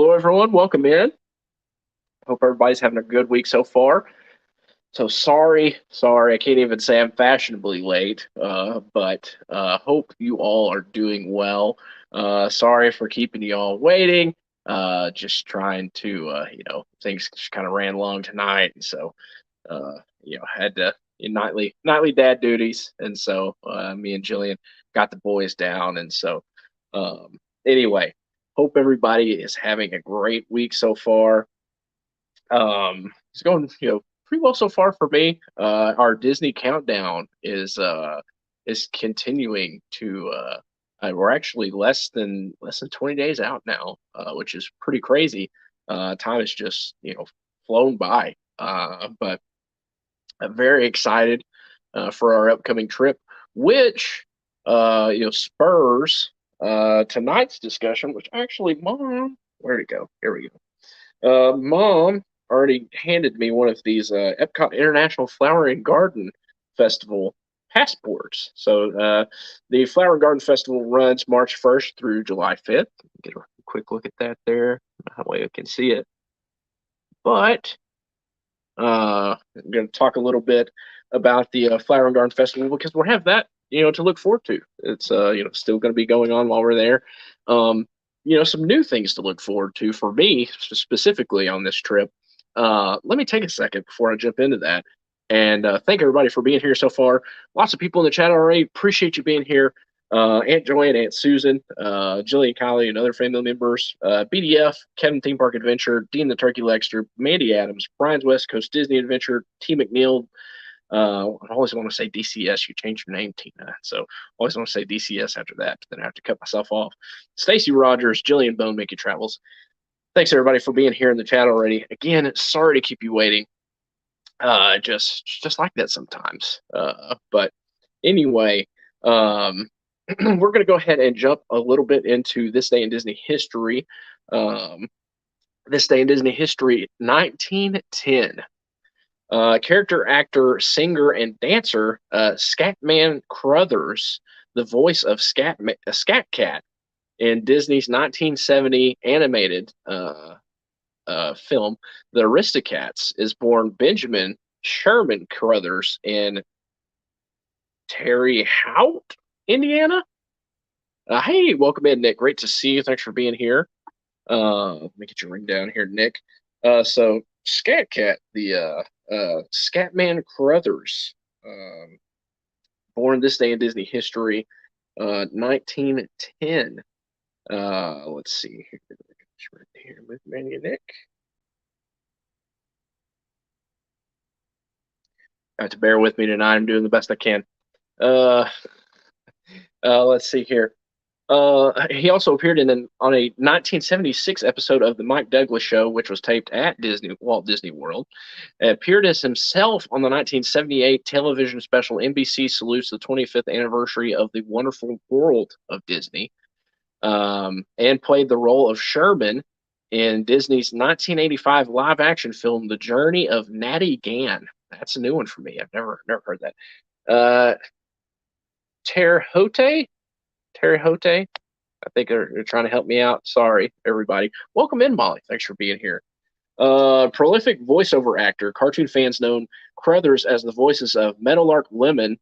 Hello, everyone. Welcome in. Hope everybody's having a good week so far. So sorry, I can't even say I'm fashionably late, but hope you all are doing well. Sorry for keeping you all waiting. Just trying to, things just kind of ran long tonight, and so had to nightly dad duties, and so me and Jillian got the boys down, and so um, anyway, hope everybody is having a great week so far. It's going, pretty well so far for me. Our Disney countdown is continuing to. We're actually less than 20 days out now, which is pretty crazy. Time has just flown by. But I'm very excited for our upcoming trip, which spurs tonight's discussion. Which actually, Mom, where'd it go? Here we go. Mom already handed me one of these Epcot International Flower and Garden Festival passports. So the Flower and Garden Festival runs March 1st through July 5th. Get a quick look at that there. That way I can see it. But I'm going to talk a little bit about the Flower and Garden Festival because we'll have that to look forward to. It's still going to be going on while we're there. Some new things to look forward to for me specifically on this trip. Let me take a second before I jump into that and thank everybody for being here so far. Lots of people in the chat already. Appreciate you being here. Aunt Joanne, Aunt Susan, Jillian, Kylie, and other family members, BDF, Kevin Theme Park Adventure, Dean the Turkey Lexter, Mandy Adams, Brian's West Coast Disney Adventure, T. McNeil. I always want to say DCS. You changed your name, Tina. So I always want to say DCS after that, but then I have to cut myself off. Stacy Rogers, Jillian Bone, Mickey Travels. Thanks everybody for being here in the chat already. Again, sorry to keep you waiting. Just like that sometimes. But anyway, we're going to go ahead and jump a little bit into this day in Disney history. This day in Disney history, 1910. Character actor, singer, and dancer Scatman Crothers, the voice of Scat Cat in Disney's 1970 animated film, The Aristocats, is born Benjamin Sherman Crothers in Terre Haute, Indiana. Hey, welcome in, Nick. Great to see you. Thanks for being here. Let me get your ring down here, Nick. So Scat Cat, the Scatman Crothers, born this day in Disney history, 1910. Let's see here with Manny and Nick. Have to bear with me tonight. I'm doing the best I can. Let's see here. He also appeared on a 1976 episode of the Mike Douglas Show, which was taped at Walt Disney World. Appeared as himself on the 1978 television special NBC Salutes the 25th Anniversary of the Wonderful World of Disney, and played the role of Sherman in Disney's 1985 live-action film The Journey of Natty Gann. That's a new one for me. I've never heard that. Terre Haute. I think they're trying to help me out. Sorry, everybody. Welcome in, Molly. Thanks for being here. Prolific voiceover actor. Cartoon fans known Crothers as the voices of Meadowlark Lemon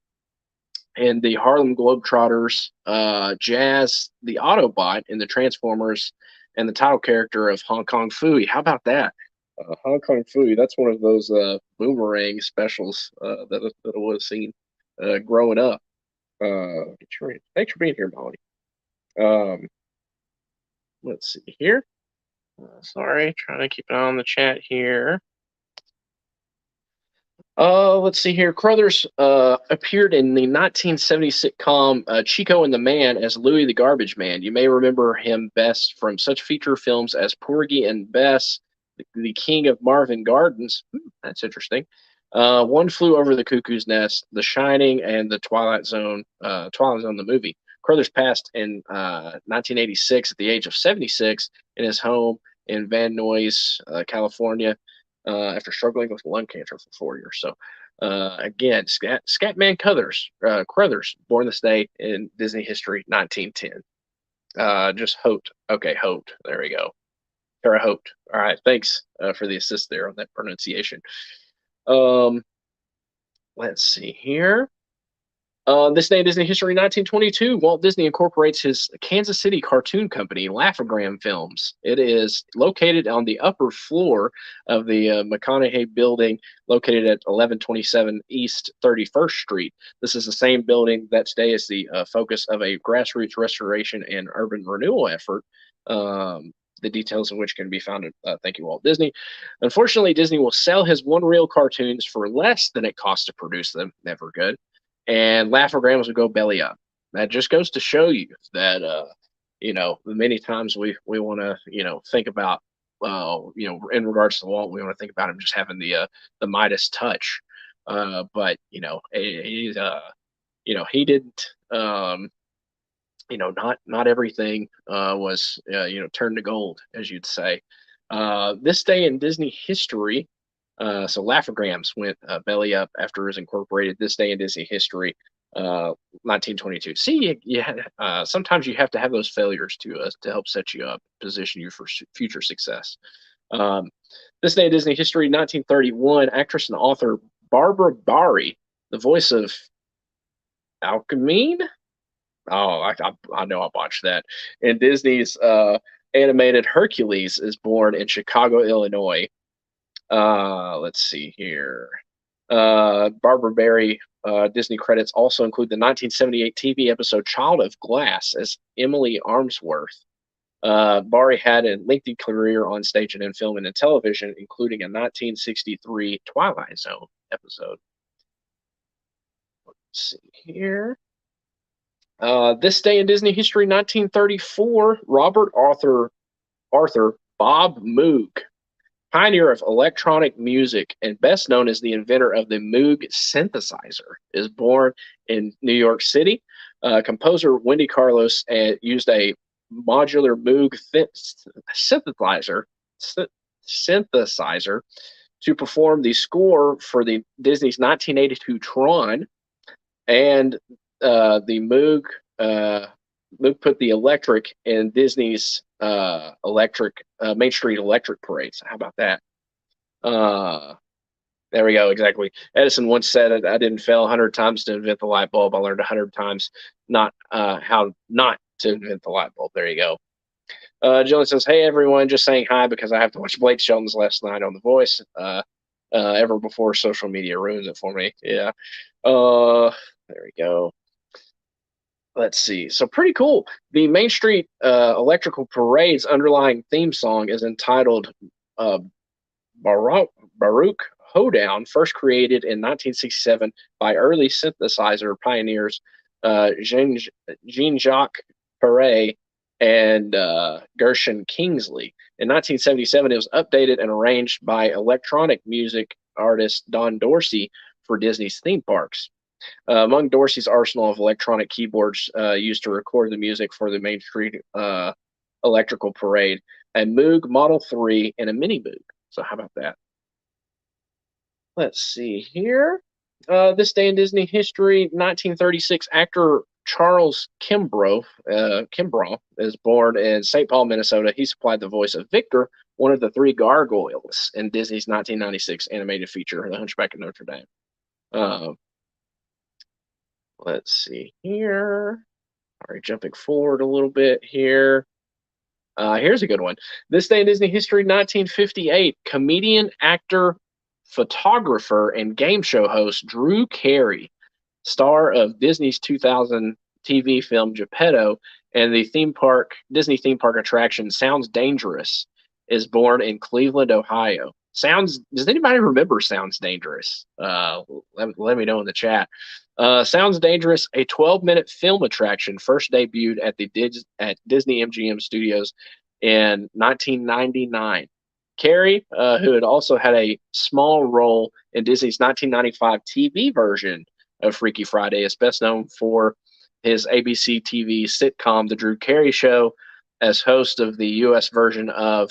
and the Harlem Globetrotters, Jazz the Autobot in the Transformers, and the title character of Hong Kong Phooey. How about that? Hong Kong Phooey. That's one of those boomerang specials that I would have seen growing up. Thanks for being here, Molly. Let's see here. Sorry, trying to keep an eye on the chat here. Let's see here. Crothers appeared in the 1970 sitcom Chico and the Man as Louie the Garbage Man. You may remember him best from such feature films as Porgy and Bess, the King of Marvin Gardens. That's interesting. One Flew Over the Cuckoo's Nest, The Shining, and the Twilight Zone the movie. Crothers passed in 1986 at the age of 76 in his home in Van Nuys, California, after struggling with lung cancer for 4 years. So, again, Scatman Crothers, born this day in Disney history, 1910. Just Hote. Okay, Hote. There we go. Terre Haute. All right, thanks for the assist there on that pronunciation. Um, let's see here. This day in Disney history, 1922, Walt Disney incorporates his Kansas City cartoon company, Laugh-O-Gram Films. It is located on the upper floor of the McConaughey building, located at 1127 East 31st Street. This is the same building that today is the focus of a grassroots restoration and urban renewal effort. The details of which can be found at Thank You, Walt Disney. Unfortunately, Disney will sell his one-reel cartoons for less than it costs to produce them. Never good, and Laugh-O-Grams would go belly up. That just goes to show you that many times we want to think about in regards to Walt, we want to think about him just having the Midas touch, but he didn't. Not everything was turned to gold, as you'd say. This day in Disney history, so Laugh-O-Grams went belly up after it was incorporated. This day in Disney history, 1922. See, sometimes you have to have those failures to help set you up, position you for future success. This day in Disney history, 1931, actress and author Barbara Bari, the voice of Alchemine. Oh, I know I botched that. And Disney's animated Hercules is born in Chicago, Illinois. Let's see here. Barbara Barry Disney credits also include the 1978 TV episode Child of Glass as Emily Armsworth. Barry had a lengthy career on stage and in film and in television, including a 1963 Twilight Zone episode. Let's see here. This day in Disney history, 1934, Robert Arthur Bob Moog, pioneer of electronic music and best known as the inventor of the Moog synthesizer, is born in New York City. Composer Wendy Carlos used a modular Moog synthesizer to perform the score for the Disney's 1982 Tron, and the Moog put the electric in Disney's Main Street electric parades. How about that? There we go. Exactly. Edison once said, "I didn't fail 100 times to invent the light bulb. I learned 100 times how not to invent the light bulb." There you go. Jillian says, "Hey everyone, just saying hi because I have to watch Blake Shelton's last night on The Voice. Ever before social media ruins it for me." Yeah. There we go. Let's see. So pretty cool. The Main Street Electrical Parade's underlying theme song is entitled Baruch Hoedown, first created in 1967 by early synthesizer pioneers Jean-Jacques Perret and Gershon Kingsley. In 1977, it was updated and arranged by electronic music artist Don Dorsey for Disney's theme parks. Among Dorsey's arsenal of electronic keyboards used to record the music for the Main Street Electrical Parade, a Moog Model 3, and a Mini Moog. So how about that? Let's see here. This day in Disney history, 1936, actor Charles Kimbrough is born in St. Paul, Minnesota. He supplied the voice of Victor, one of the three gargoyles in Disney's 1996 animated feature, The Hunchback of Notre Dame. Let's see here. All right, jumping forward a little bit here. Here's a good one. This day in Disney history, 1958, comedian, actor, photographer, and game show host Drew Carey, star of Disney's 2000 TV film Geppetto and the Disney theme park attraction Sounds Dangerous, is born in Cleveland, Ohio. Does anybody remember Sounds Dangerous? Let me know in the chat. Sounds Dangerous, a 12-minute film attraction, first debuted at Disney MGM Studios in 1999. Carey, who had also had a small role in Disney's 1995 TV version of Freaky Friday, is best known for his ABC TV sitcom The Drew Carey Show, as host of the U.S. version of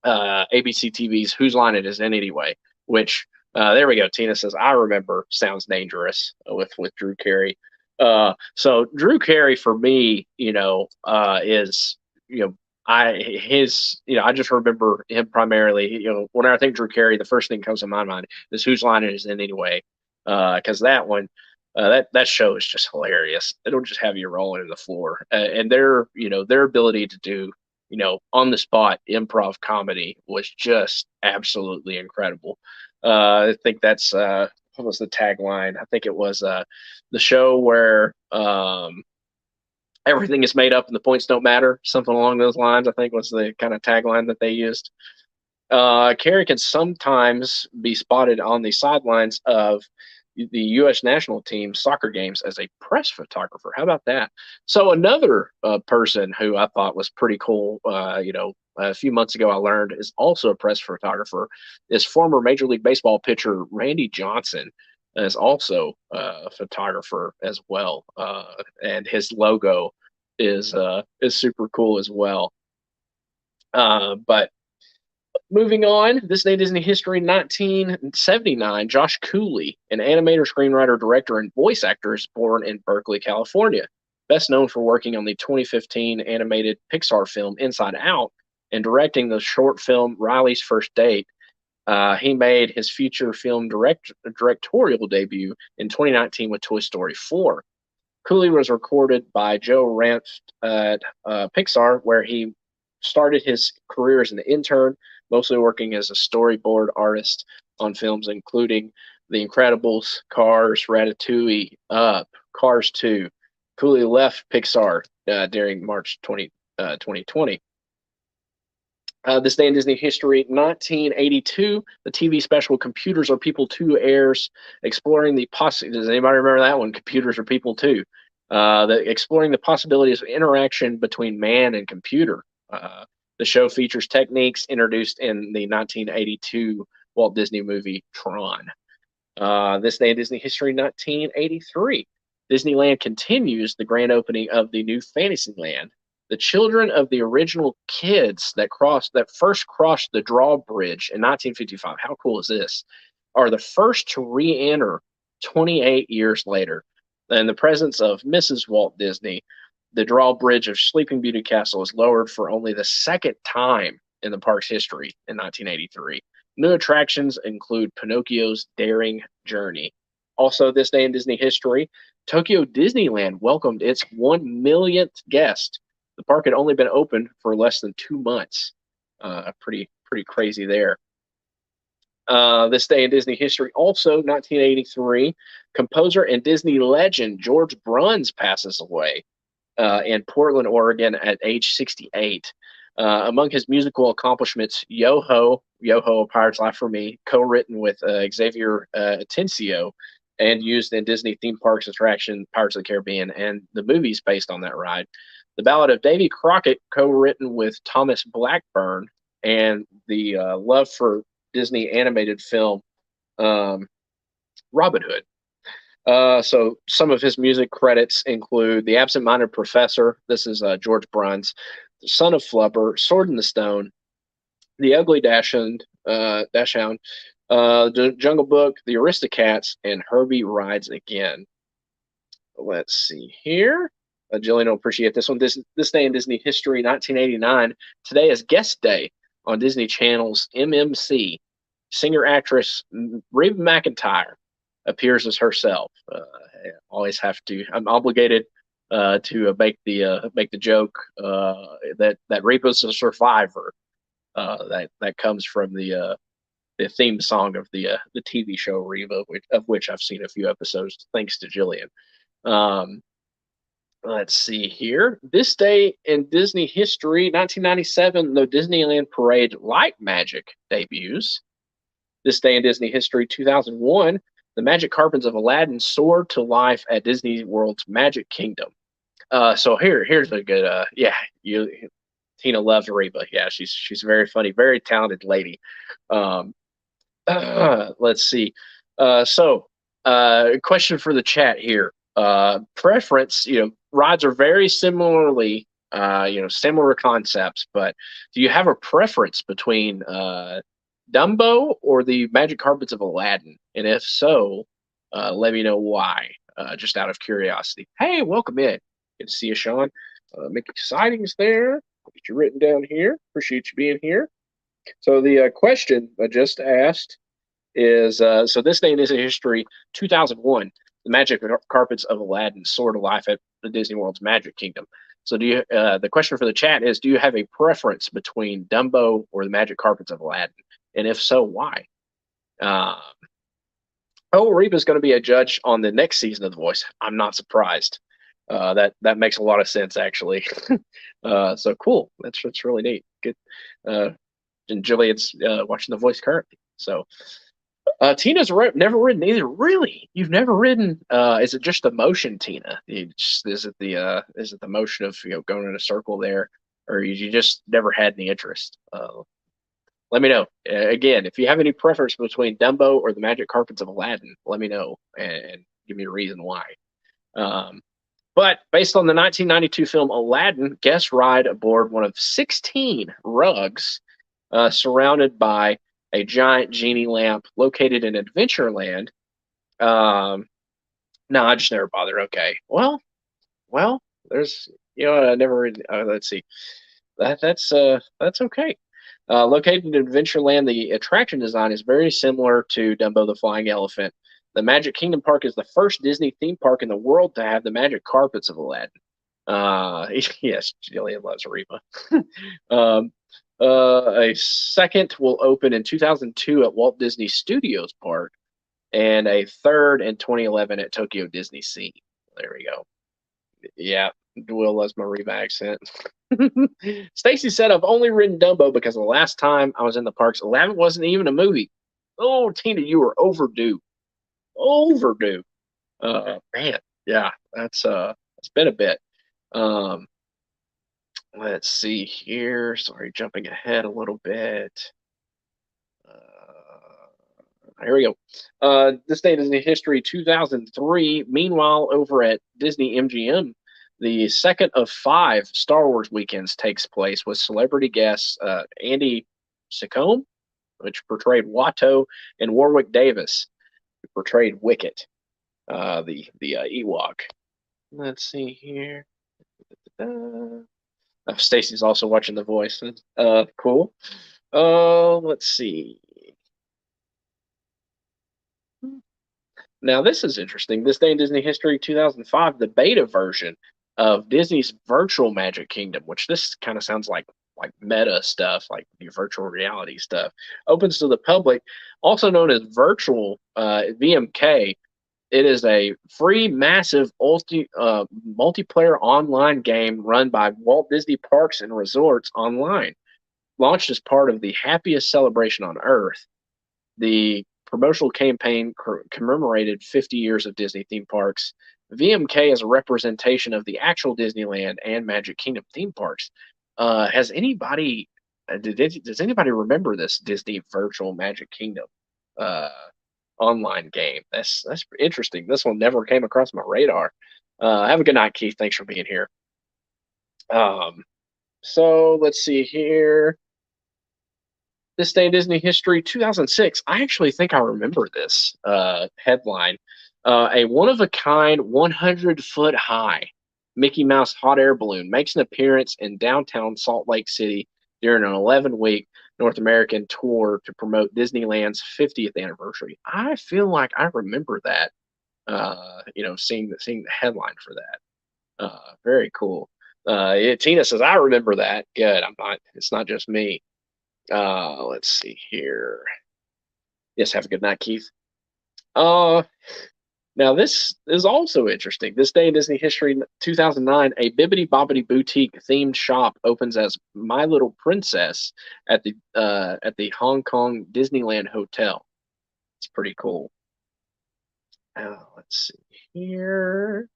ABC TV's Whose Line It Is Anyway, which there we go. Tina says, I remember Sounds Dangerous with Drew Carey. So Drew Carey for me, is you know I just remember him primarily. Whenever I think Drew Carey, the first thing that comes to my mind is Whose Line Is It Anyway? Because that one, that show is just hilarious. It'll just have you rolling in the floor, and their ability to do on the spot improv comedy was just absolutely incredible. I think that's what was the tagline? I think it was the show where everything is made up and the points don't matter, something along those lines. I think was the kind of tagline that they used. Carey can sometimes be spotted on the sidelines of the U.S. national team soccer games as a press photographer. How about that? So another person who I thought was pretty cool, a few months ago I learned is also a press photographer, is former Major League Baseball pitcher Randy Johnson is also a photographer as well, and his logo is super cool as well. But moving on, this day Disney history, 1979. Josh Cooley, an animator, screenwriter, director, and voice actor, is born in Berkeley, California. Best known for working on the 2015 animated Pixar film Inside Out and directing the short film Riley's First Date. He made his feature film directorial debut in 2019 with Toy Story 4. Cooley was recorded by Joe Ranft at Pixar, where he started his career as an intern, mostly working as a storyboard artist on films including The Incredibles, Cars, Ratatouille, Up, Cars 2. Cooley left Pixar during March 2020. This day in Disney history, 1982, the TV special Computers Are People 2 airs, exploring the does anybody remember that one? Computers Are People 2. Exploring the possibilities of interaction between man and computer. The show features techniques introduced in the 1982 Walt Disney movie Tron. This day in Disney history, 1983. Disneyland continues the grand opening of the new Fantasyland. The children of the original kids that first crossed the drawbridge in 1955, how cool is this, are the first to re-enter 28 years later. In the presence of Mrs. Walt Disney, the drawbridge of Sleeping Beauty Castle is lowered for only the second time in the park's history in 1983. New attractions include Pinocchio's Daring Journey. Also, this day in Disney history, Tokyo Disneyland welcomed its 1 millionth guest. The park had only been open for less than 2 months. Pretty crazy there. This day in Disney history, also 1983, composer and Disney legend George Bruns passes away in Portland, Oregon at age 68. Among his musical accomplishments, Yo-Ho, A Pirate's Life for Me, co-written with Xavier Atencio and used in Disney theme parks attraction Pirates of the Caribbean and the movies based on that ride. The Ballad of Davy Crockett, co-written with Thomas Blackburn, and the Love for Disney animated film Robin Hood. So some of his music credits include The Absent-Minded Professor. This is George Bruns. The Son of Flubber, Sword in the Stone, The Ugly Dachshund, The Jungle Book, The Aristocats, and Herbie Rides Again. Let's see here. Jillian will appreciate this one. This day in Disney history, 1989. Today is guest day on Disney Channel's MMC. Singer-actress Reba McEntire appears as herself. Always have to. I'm obligated to make the joke that Reba's a survivor. That comes from the theme song of the TV show Reba, of which I've seen a few episodes thanks to Jillian. Let's see here. This day in Disney history, 1997, the Disneyland Parade Light Magic debuts. This day in Disney history, 2001, the magic carpets of Aladdin soared to life at Disney World's Magic Kingdom. So here's a good Tina loves Reba. Yeah, she's very funny, very talented lady. Let's see. Question for the chat here. Preference, rides are very similarly, similar concepts, but do you have a preference between Dumbo or the Magic Carpets of Aladdin? And if so, let me know why. just out of curiosity. Hey, welcome in. Good to see you, Sean. Mickey Sightings there. Get you written down here. Appreciate you being here. So the question I just asked is so this day in Disney history, 2001, the magic carpets of Aladdin soared to life at the Disney World's Magic Kingdom. So do you? The question for the chat is: do you have a preference between Dumbo or the magic carpets of Aladdin? And if so, why? Uh, oh, Reba's going to be a judge on the next season of The Voice. I'm not surprised. That makes a lot of sense, actually. So cool. That's really neat. Good. Uh, and Jillian's watching The Voice currently. So Tina's never ridden either. Really, you've never ridden? Is it just the motion, Tina? Is it the motion of going in a circle there, or you just never had any interest? Let me know. Again, if you have any preference between Dumbo or the Magic Carpets of Aladdin, let me know and give me a reason why. But based on the 1992 film Aladdin, guests ride aboard one of 16 rugs surrounded by a giant genie lamp located in Adventureland. No, I just never bothered. Okay. Well, there's, I never, let's see. That's okay. Located in Adventureland, the attraction design is very similar to Dumbo the Flying Elephant. The Magic Kingdom Park is the first Disney theme park in the world to have the magic carpets of Aladdin. Yes, Jillian loves Reba. A second will open in 2002 at Walt Disney Studios Park, and a third in 2011 at Tokyo Disney Sea. There we go. Yeah, Will loves my Reba accent. Stacy said, I've only ridden Dumbo because the last time I was in the parks, Aladdin wasn't even a movie. Oh, Tina, you were overdue. Overdue. Man, yeah, it's been a bit. Um, let's see here. Sorry, jumping ahead a little bit. Here we go. This date is in history 2003. Meanwhile, over at Disney MGM, the second of 5 Star Wars weekends takes place with celebrity guests Andy Secombe, which portrayed Watto, and Warwick Davis, who portrayed Wicket, the Ewok. Let's see here. Stacy's also watching The Voice. Cool. Let's see. Now, this is interesting. This day in Disney history, 2005, the beta version of Disney's Virtual Magic Kingdom, which this kind of sounds like meta stuff, like the virtual reality stuff, opens to the public, also known as Virtual VMK. It is a free, massive multiplayer online game run by Walt Disney Parks and Resorts online. Launched as part of the happiest celebration on Earth, the promotional campaign commemorated 50 years of Disney theme parks. VMK is a representation of the actual Disneyland and Magic Kingdom theme parks. Has anybody does anybody remember this Disney Virtual Magic Kingdom online game? That's interesting. This one never came across my radar. Have a good night, Keith. Thanks for being here. So let's see here. This day in Disney history, 2006. I actually think I remember this headline. A one-of-a-kind, 100-foot high Mickey Mouse hot air balloon makes an appearance in downtown Salt Lake City during an 11-week North American tour to promote Disneyland's 50th anniversary. I feel like I remember that. Seeing the headline for that. Very cool. Tina says I remember that. Good. I'm not. It's not just me. Let's see here. Yes, have a good night, Keith. Now this is also interesting. This day in Disney history, 2009, a Bibbidi Bobbidi Boutique themed shop opens as My Little Princess at the Hong Kong Disneyland Hotel. It's pretty cool. Let's see here.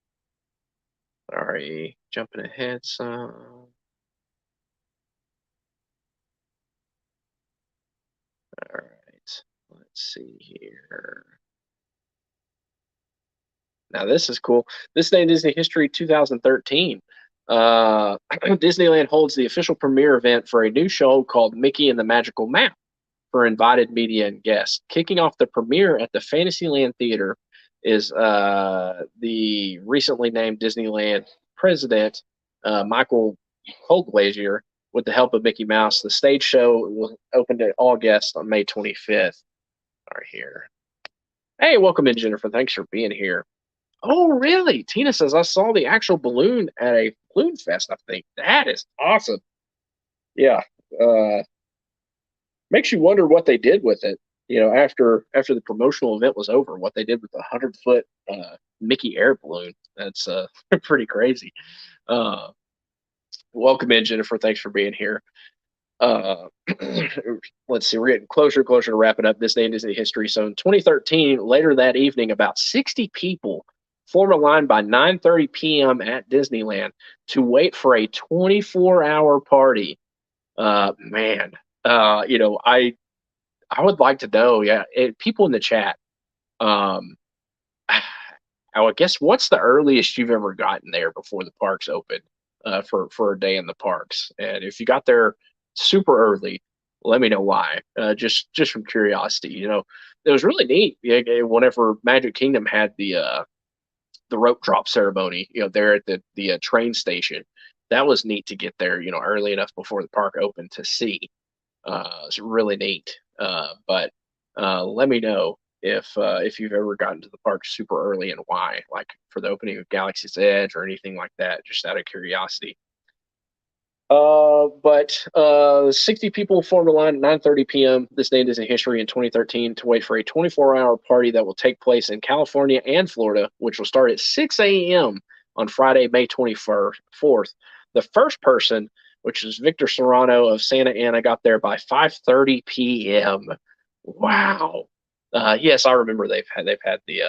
Sorry, jumping ahead some. All right, let's see here. Now this is cool. This day in Disney history, 2013. Disneyland holds the official premiere event for a new show called Mickey and the Magical Map for invited media and guests. Kicking off the premiere at the Fantasyland Theater, is the recently named Disneyland president, Michael Colglazier, with the help of Mickey Mouse. The stage show will open to all guests on May 25th. Are here. Hey, welcome in, Jennifer. Thanks for being here. Oh, really? Tina says I saw the actual balloon at a balloon fest. I think that is awesome. Yeah, uh, makes you wonder what they did with it. After the promotional event was over, what they did with the 100-foot Mickey air balloon. That's pretty crazy. Uh, welcome in, Jennifer. Thanks for being here. Uh, let's see, we're getting closer to wrapping up this day in Disney history. So in 2013, later that evening, about 60 people formed a line by 9:30 p.m. at Disneyland to wait for a 24-hour party. Man, I would like to know, yeah, people in the chat. Um, I guess what's the earliest you've ever gotten there before the parks open for a day in the parks? And if you got there super early, let me know why. Just from curiosity, it was really neat. Whenever Magic Kingdom had the rope drop ceremony, there at the train station, that was neat to get there, early enough before the park opened to see. It's really neat. But let me know if you've ever gotten to the park super early and why, like for the opening of Galaxy's Edge or anything like that, just out of curiosity. But 60 people formed a line at 9:30 p.m. this day in Disney history in 2013 to wait for a 24-hour party that will take place in California and Florida, which will start at 6 a.m. on Friday, May 24th. The first person, which is Victor Serrano of Santa Ana, got there by 5:30 p.m. Wow. Yes, I remember they've had the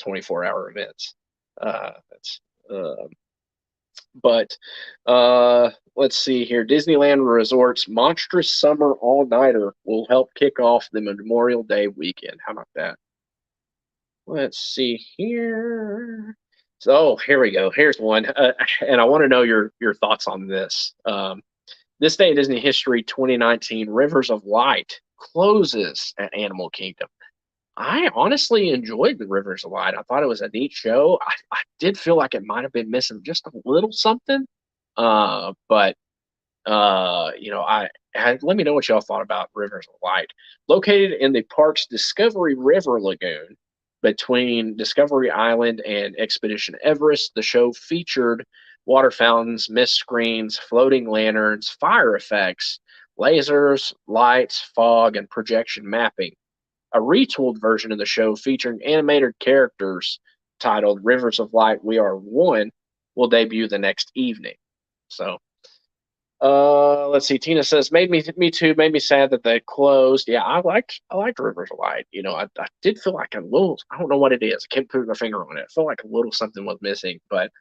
24-hour events. That's but let's see here. Disneyland Resort's Monstrous Summer All Nighter will help kick off the Memorial Day weekend. How about that? Let's see here. So here we go. Here's one, and I want to know your thoughts on this. This day in Disney history, 2019, Rivers of Light closes at Animal Kingdom. I honestly enjoyed the Rivers of Light. I thought it was a neat show. I did feel like it might have been missing just a little something. But let me know what y'all thought about Rivers of Light. Located in the park's Discovery River Lagoon between Discovery Island and Expedition Everest, the show featured water fountains, mist screens, floating lanterns, fire effects, lasers, lights, fog, and projection mapping. A retooled version of the show featuring animated characters titled Rivers of Light We Are One will debut the next evening. So let's see. Tina says, me too, made me sad that they closed. Yeah, I liked Rivers of Light. I did feel like a little, I don't know what it is. I can't put my finger on it. I felt like a little something was missing, but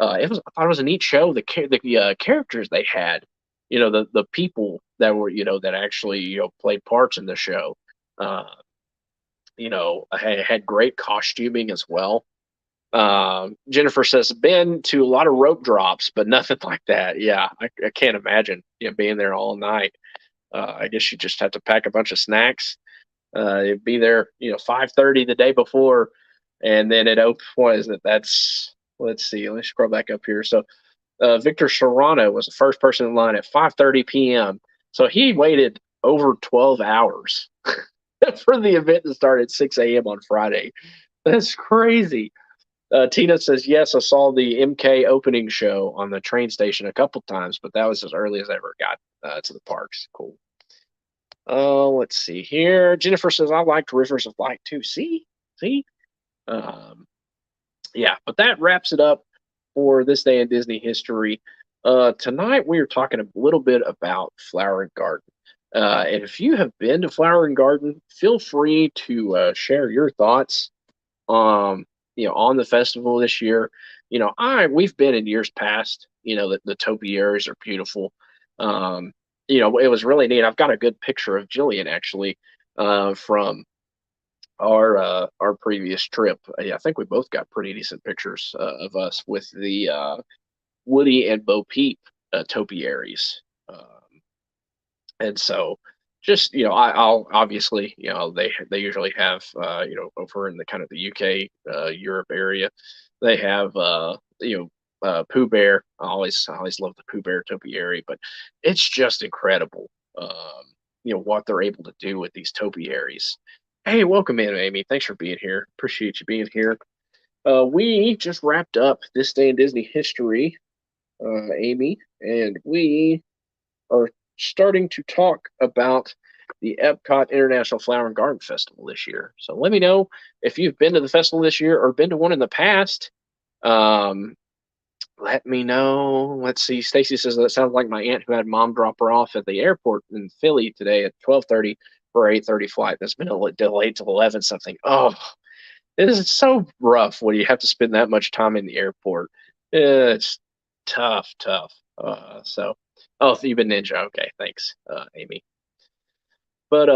I thought it was a neat show. The characters they had, the people that were, that actually, played parts in the show. Uh, had great costuming as well. Jennifer says, been to a lot of rope drops, but nothing like that. Yeah, I can't imagine being there all night. I guess you just have to pack a bunch of snacks. Be there, 5:30 the day before, and then it opens. What is it? That's let's see. Let's scroll back up here. So Victor Serrano was the first person in line at 5:30 p.m. So he waited over 12 hours for the event to start at 6 a.m. on Friday. That's crazy. Tina says, yes, I saw the MK opening show on the train station a couple times, but that was as early as I ever got to the parks. Cool. Let's see here. Jennifer says, I liked Rivers of Light too. See? Um, yeah, but that wraps it up for this day in Disney history. Tonight, we are talking a little bit about Flower and Garden. And if you have been to Flower and Garden, feel free to share your thoughts on the festival this year. We've been in years past. The topiaries are beautiful. It was really neat. I've got a good picture of Jillian actually from our previous trip. Yeah, I think we both got pretty decent pictures of us with the Woody and Bo Peep topiaries. And so just I'll obviously they usually have over in the kind of the UK Europe area they have Pooh Bear. I always love the Pooh Bear topiary, but it's just incredible what they're able to do with these topiaries. Hey, welcome in, Amy. Thanks for being here. Appreciate you being here. We just wrapped up this day in Disney history, Amy, and we are starting to talk about the Epcot International Flower and Garden Festival this year. So let me know if you've been to the festival this year or been to one in the past. Um, Let me know. Let's see. Stacy says that sounds like my aunt who had mom drop her off at the airport in Philly today at 12:30 for an 8:30 flight. That's been delayed till 11 something. Oh, it is so rough when you have to spend that much time in the airport. It's tough, tough. Oh, you've been Ninja. Okay, thanks, Amy. But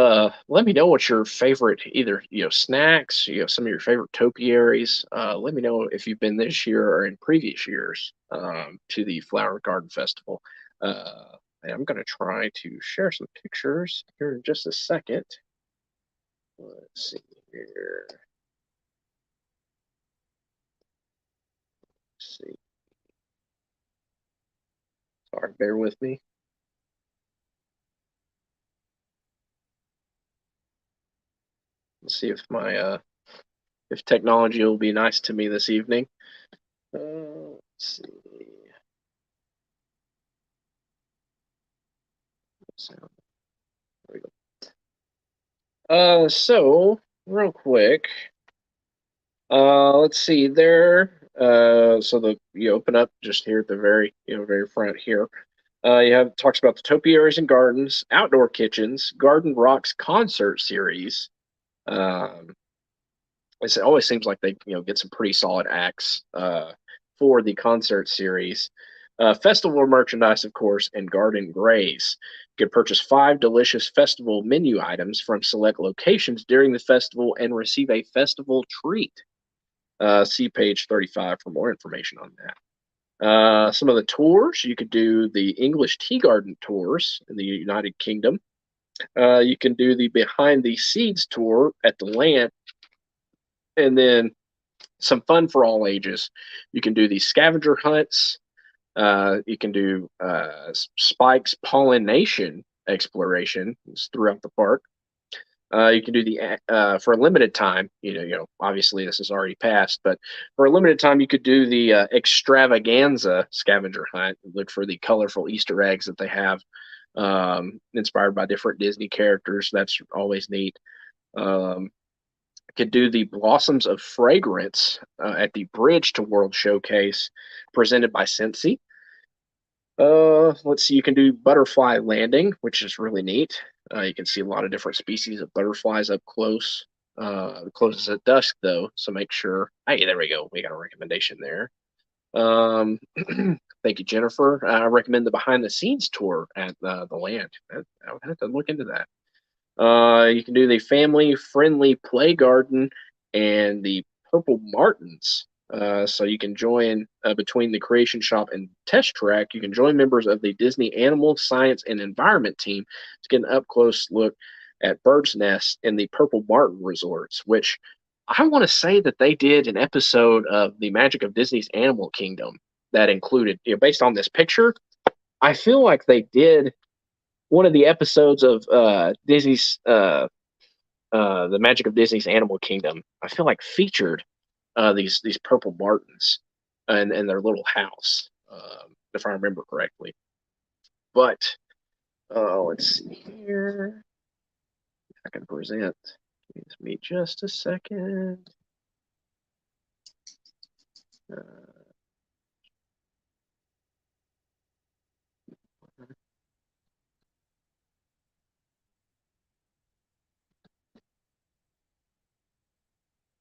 let me know what your favorite either snacks, some of your favorite topiaries. Let me know if you've been this year or in previous years to the Flower Garden Festival. And I'm gonna try to share some pictures here in just a second. Let's see here. Let's see. Sorry, bear with me. Let's see if technology will be nice to me this evening. Let's see. There we go. So real quick, let's see there. So you open up just here at the very front here. You have talks about the topiaries and gardens, outdoor kitchens, Garden Rocks concert series. Um, it always seems like they get some pretty solid acts for the concert series. Festival merchandise, of course, and garden grays. You can purchase 5 delicious festival menu items from select locations during the festival and receive a festival treat. See page 35 for more information on that. Some of the tours you could do the English Tea Garden tours in the United Kingdom. You can do the Behind the Seeds tour at the Land, and then some fun for all ages. You can do the scavenger hunts. You can do Spike's pollination exploration throughout the park. You can do the for a limited time. Obviously this is already passed, but for a limited time, you could do the extravaganza scavenger hunt. Look for the colorful Easter eggs that they have, inspired by different Disney characters. That's always neat. Um, could do the Blossoms of Fragrance at the Bridge to World Showcase presented by Scentsy. Let's see, you can do Butterfly Landing, which is really neat. You can see a lot of different species of butterflies up close. The closest at dusk, though, so make sure. Hey, there we go. We got a recommendation there. Um, Thank you, Jennifer. I recommend the behind the scenes tour at the Land. I would have to look into that. You can do the family friendly play garden and the Purple Martins. So you can join between the Creation Shop and Test Track. You can join members of the Disney Animal Science and Environment team to get an up close look at birds' nests in the Purple Martin resorts, which I want to say that they did an episode of the Magic of Disney's Animal Kingdom that included, based on this picture. I feel like they did one of the episodes of Disney's the Magic of Disney's Animal Kingdom. I feel like featured these purple martins and their little house, if I remember correctly. But let's see here. I can present. Give me just a second. Uh,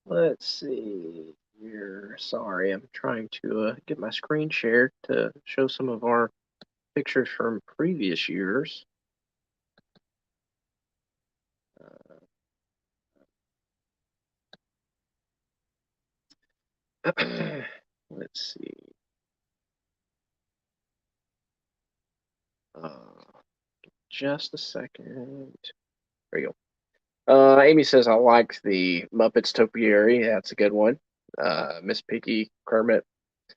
let's see here. Sorry, I'm trying to get my screen shared to show some of our pictures from previous years. Let's see. Uh, just a second. There you go. Amy says I liked the Muppets topiary. That's a good one. Miss Piggy, Kermit.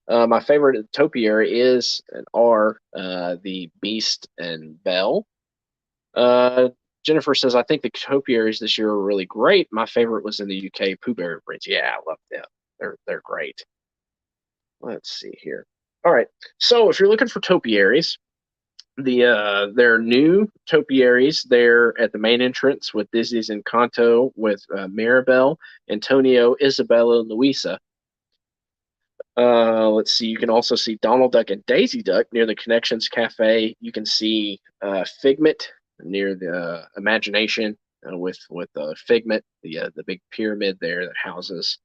My favorite topiary is and are the Beast and Belle. Uh, Jennifer says I think the topiaries this year are really great. My favorite was in the UK, Pooh Bear Bridge. Yeah, I love them. They're great. Let's see here. All right. So if you're looking for topiaries, there are new topiaries there at the main entrance with Disney's Encanto with Maribel, Antonio, Isabella, and Luisa. Let's see. You can also see Donald Duck and Daisy Duck near the Connections Cafe. You can see Figment near the Imagination with Figment, the big pyramid there that houses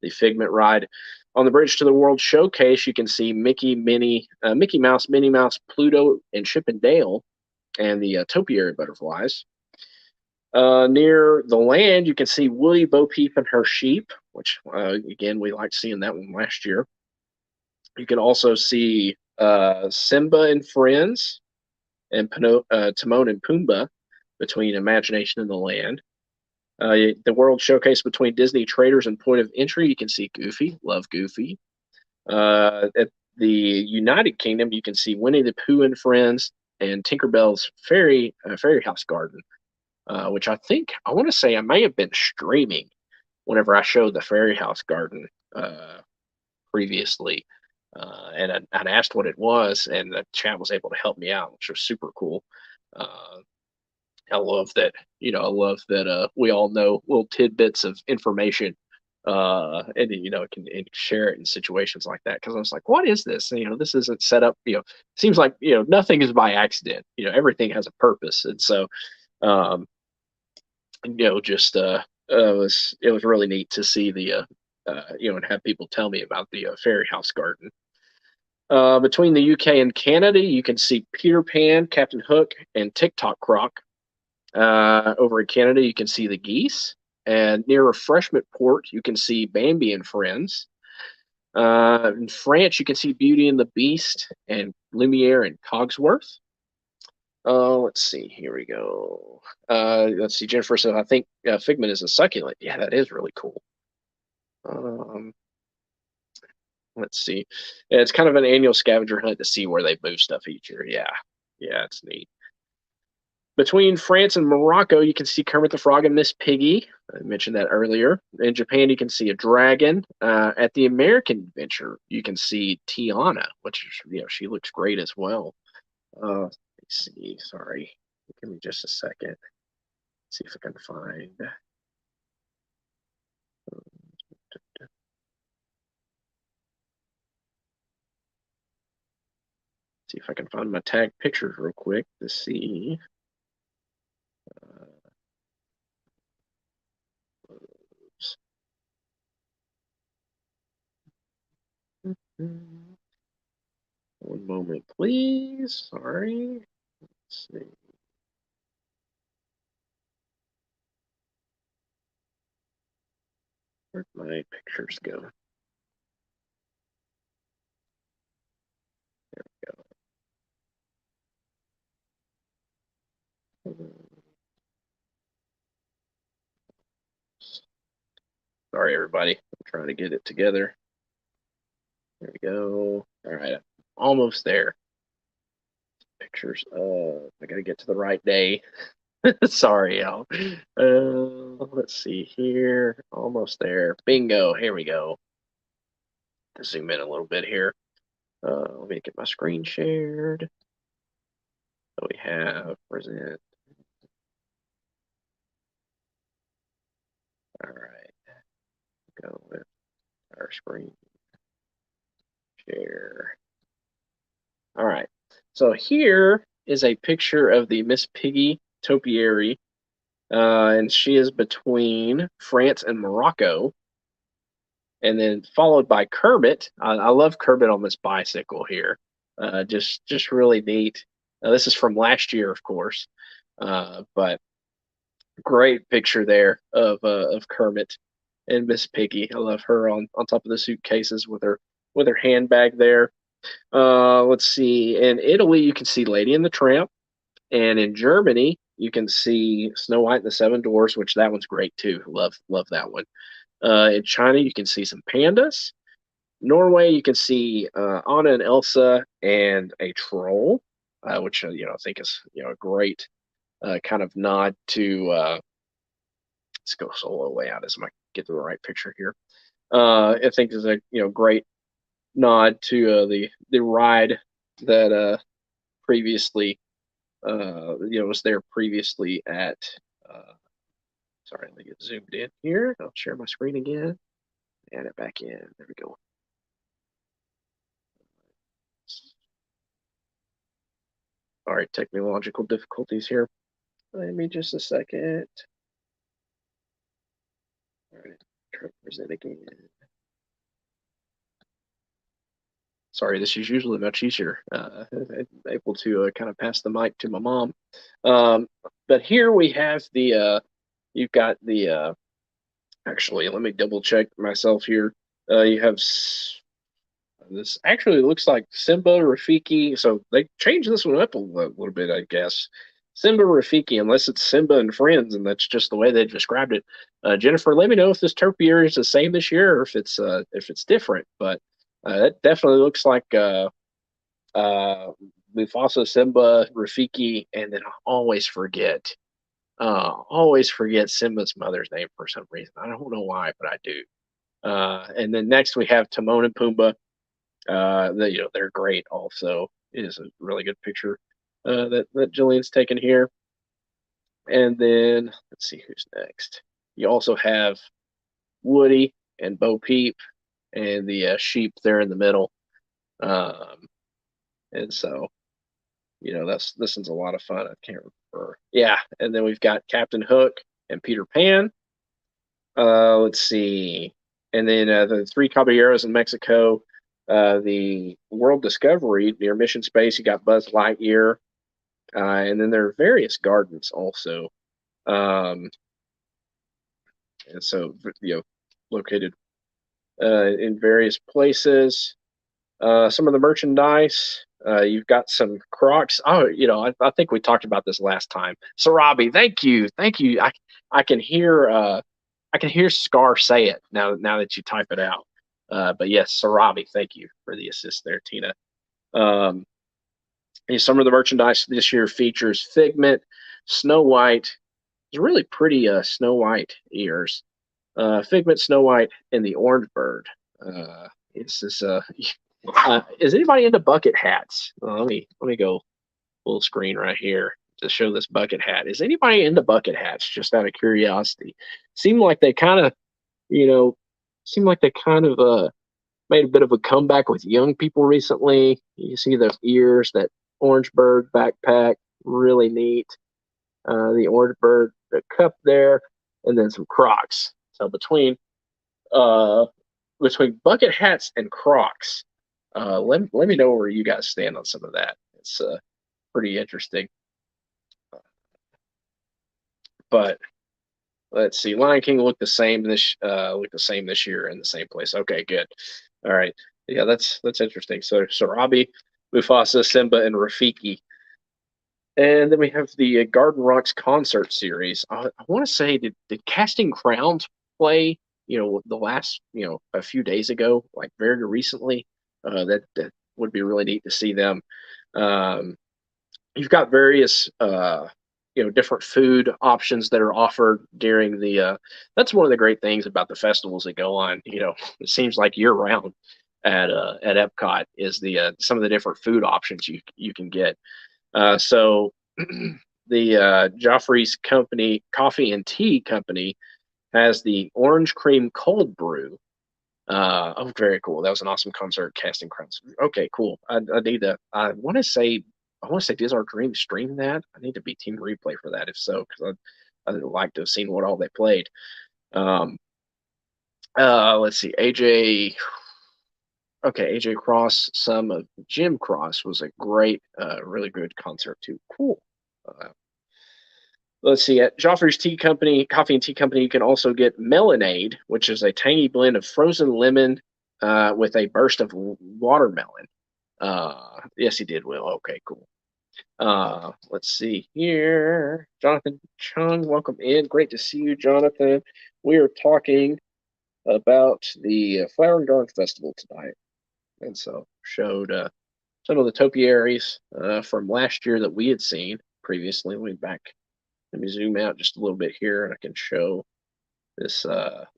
the Figment ride. On the Bridge to the World Showcase, you can see Mickey Mouse, Minnie Mouse, Pluto, and Chip and Dale, and the topiary butterflies. Near the land, you can see Woody, Bo Peep, and her sheep, which again we liked seeing that one last year. You can also see Simba and Friends and Timon and Pumbaa between Imagination and the Land. The World Showcase between Disney Traders and Point of Entry, you can see Goofy. Love Goofy. At the United Kingdom, you can see Winnie the Pooh and Friends and Tinkerbell's Fairy House Garden, which I think I want to say I may have been streaming whenever I showed the Fairy House Garden previously. And I'd asked what it was, and the chat was able to help me out, which was super cool. I love that, we all know little tidbits of information, and can share it in situations like that. Because I was like, what is this? And, this isn't set up. Seems like nothing is by accident. Everything has a purpose, and so just it was really neat to see the and have people tell me about the Fairy House Garden. Between the UK and Canada, you can see Peter Pan, Captain Hook, and TikTok Croc. Over in Canada, you can see the geese. And near Refreshment Port, you can see Bambi and Friends. In France, you can see Beauty and the Beast and Lumiere and Cogsworth. Let's see. Here we go. Let's see. Jennifer said, I think Figment is a succulent. Yeah, that is really cool. Let's see. It's kind of an annual scavenger hunt to see where they move stuff each year. Yeah, it's neat. Between France and Morocco, you can see Kermit the Frog and Miss Piggy. I mentioned that earlier. In Japan, you can see a dragon. At the American Adventure, you can see Tiana, which she looks great as well. Let's see. Sorry, give me just a second. See if I can find. See if I can find my tag pictures real quick to see. One moment, please. Sorry. Let's see. Where'd my pictures go? There we go. Sorry, everybody. I'm trying to get it together. There we go. All right. Almost there. Pictures. I got to get to the right day. Sorry, y'all. Let's see here. Almost there. Bingo. Here we go. To zoom in a little bit here. Let me get my screen shared. So we have present. All right. Go with our screen share. All right. So here is a picture of the Miss Piggy topiary, and she is between France and Morocco, and then followed by Kermit. I love Kermit on this bicycle here. Just really neat. This is from last year, of course, but great picture there of Kermit and Miss Piggy. I love her on top of the suitcases with her handbag there. Let's see. In Italy, you can see Lady and the Tramp. And in Germany, you can see Snow White and the Seven Dwarfs, which that one's great too. Love that one. In China, you can see some pandas. Norway, you can see Anna and Elsa and a troll, which I think is a great kind of nod to. Let's go solo way out as I get to the right picture here. I think is a great nod to the ride that previously was there previously at. Uh, Sorry, let me get zoomed in here. I'll share my screen again. Add it back in. There we go. All right, technological difficulties here. Let me just a second. All right, try to present again. Sorry, this is usually much easier. Able to kind of pass the mic to my mom. But here we have you've got actually, let me double check myself here. You have this actually looks like Simba Rafiki. So they changed this one up a little bit, I guess. Simba Rafiki, unless it's Simba and Friends, and that's just the way they described it. Jennifer, let me know if this topiary is the same this year or if it's different. But it definitely looks like Mufasa, Simba, Rafiki, and then I always forget Simba's mother's name for some reason. I don't know why, but I do. And then next we have Timon and Pumbaa. They're great. Also, it is a really good picture that Jillian's taken here. And then let's see who's next. You also have Woody and Bo Peep and the sheep there in the middle. And so this one's a lot of fun. I can't remember. Yeah, and then we've got Captain Hook and Peter Pan. Let's see, and then the Three Caballeros in Mexico. The World Discovery near Mission Space. You got Buzz Lightyear, and then there are various gardens also. And so located in various places. Some of the merchandise. You've got some Crocs. Oh, I think we talked about this last time. Sarabi, thank you. I can hear Scar say it now that you type it out. But yes, Sarabi, thank you for the assist there, Tina. Some of the merchandise this year features Figment, Snow White. It's really pretty Snow White ears. Figment, Snow White, and the Orange Bird. Is anybody into bucket hats? Let me go full screen right here to show this bucket hat. Is anybody into bucket hats? Just out of curiosity, seem like they kind of, made a bit of a comeback with young people recently. You see the ears, that Orange Bird backpack, really neat. The Orange Bird, the cup there, and then some Crocs. So between bucket hats and Crocs, let me know where you guys stand on some of that. It's pretty interesting. But let's see, Lion King looked the same this year in the same place. Okay, good. All right, yeah, that's interesting. So Sarabi, Mufasa, Simba, and Rafiki. And then we have the Garden Rocks concert series. I want to say, did Casting Crowns play? The last a few days ago, like very recently. That would be really neat to see them. You've got various different food options that are offered during the. That's one of the great things about the festivals that go on. It seems like year round at Epcot is the some of the different food options you can get. So the Joffrey's Company Coffee and Tea Company has the Orange Cream Cold Brew. Very cool. That was an awesome concert. Casting Crowns. Okay, cool. I need to. I want to say. Does our dream stream that? I need to be team replay for that. If so, because I'd like to have seen what all they played. Let's see. AJ. Okay, AJ Cross. Some of Jim Cross was a great, really good concert too. Cool. Let's see. At Joffrey's Coffee and Tea Company, you can also get Melonade, which is a tangy blend of frozen lemon with a burst of watermelon. Yes, he did, Will. Okay, cool. Let's see here. Jonathan Chung, welcome in. Great to see you, Jonathan. We are talking about the Flower and Garden Festival tonight, and so showed some of the topiaries from last year that we had seen previously. Let me zoom out just a little bit here, and I can show this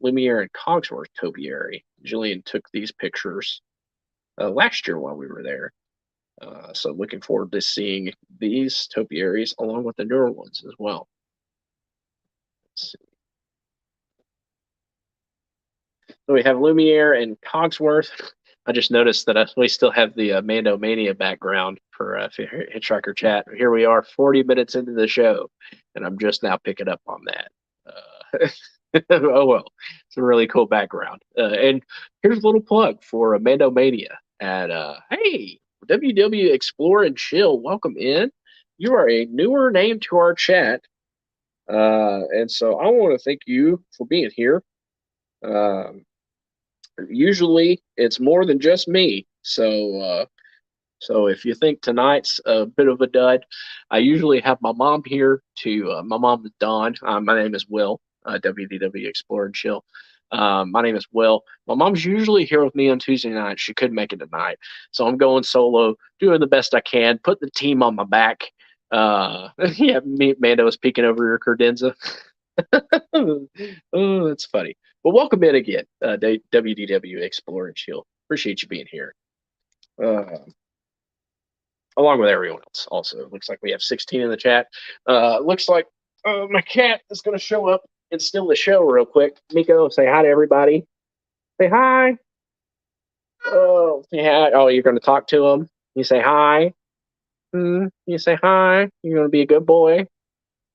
Lumiere and Cogsworth topiary. Jillian took these pictures last year while we were there. So looking forward to seeing these topiaries along with the newer ones as well. Let's see. So we have Lumiere and Cogsworth. I just noticed that we still have the Mando Mania background for Hitchhiker Chat. Here we are 40 minutes into the show, and I'm just now picking up on that. Oh well, it's a really cool background. And here's a little plug for Mando Mania at hey, WW Explore and Chill. Welcome in. You are a newer name to our chat, and so I want to thank you for being here. Usually it's more than just me. So if you think tonight's a bit of a dud, I usually have my mom here to, my mom is Dawn. My name is Will, WDW Explore and Chill. My name is Will. My mom's usually here with me on Tuesday night. She couldn't make it tonight. So I'm going solo, doing the best I can, putting the team on my back. Yeah, Mando is peeking over your credenza. Oh, that's funny. But welcome in again, WDW Explore and Chill. Appreciate you being here. Along with everyone else, also. Looks like we have 16 in the chat. Looks like my cat is going to show up and steal the show real quick. Miko, say hi to everybody. Say hi. Oh, say hi. Oh, you're going to talk to him? You say hi. You say hi. You're going to be a good boy.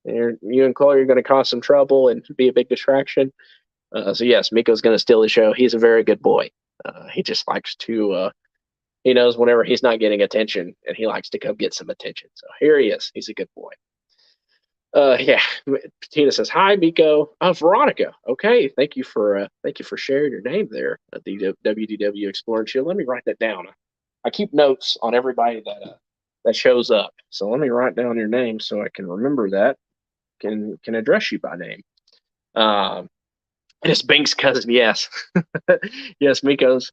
You and Chloe are going to cause some trouble and be a big distraction. So yes, Miko's going to steal the show. He's a very good boy. He just likes to. He knows whenever he's not getting attention, and he likes to come get some attention. So here he is. He's a good boy. Yeah. Tina says hi, Miko. Veronica. Okay, thank you for sharing your name there at the WDW Explorer Shield. Let me write that down. I keep notes on everybody that shows up. So let me write down your name so I can remember that. Can address you by name. It's Bink's cousin, yes. Yes, Miko's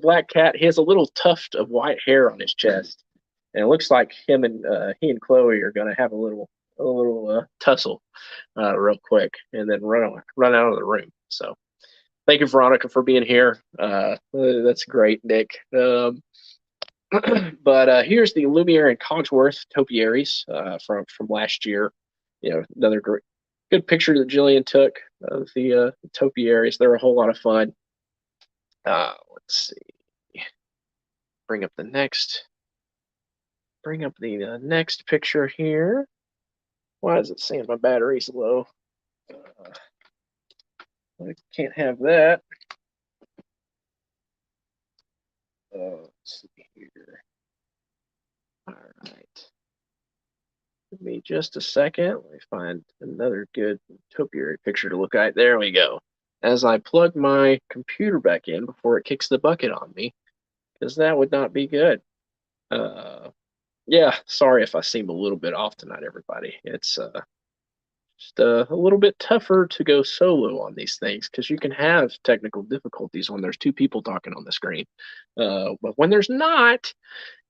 black cat. He has a little tuft of white hair on his chest. And it looks like he and Chloe are gonna have a little tussle real quick and then run out of the room. So thank you, Veronica, for being here. That's great, Nick. But here's the Lumiere and Cogsworth topiaries from last year. You know, another good picture that Jillian took of the topiaries. They're a whole lot of fun. Let's see. Bring up the next picture here. Why is it saying my battery's low? I can't have that. Let's see here. All right. Give me just a second. Let me find another good topiary picture to look at. There we go. As I plug my computer back in before it kicks the bucket on me, because that would not be good. Yeah, sorry if I seem a little bit off tonight, everybody. It's just a little bit tougher to go solo on these things because you can have technical difficulties when there's two people talking on the screen. But when there's not,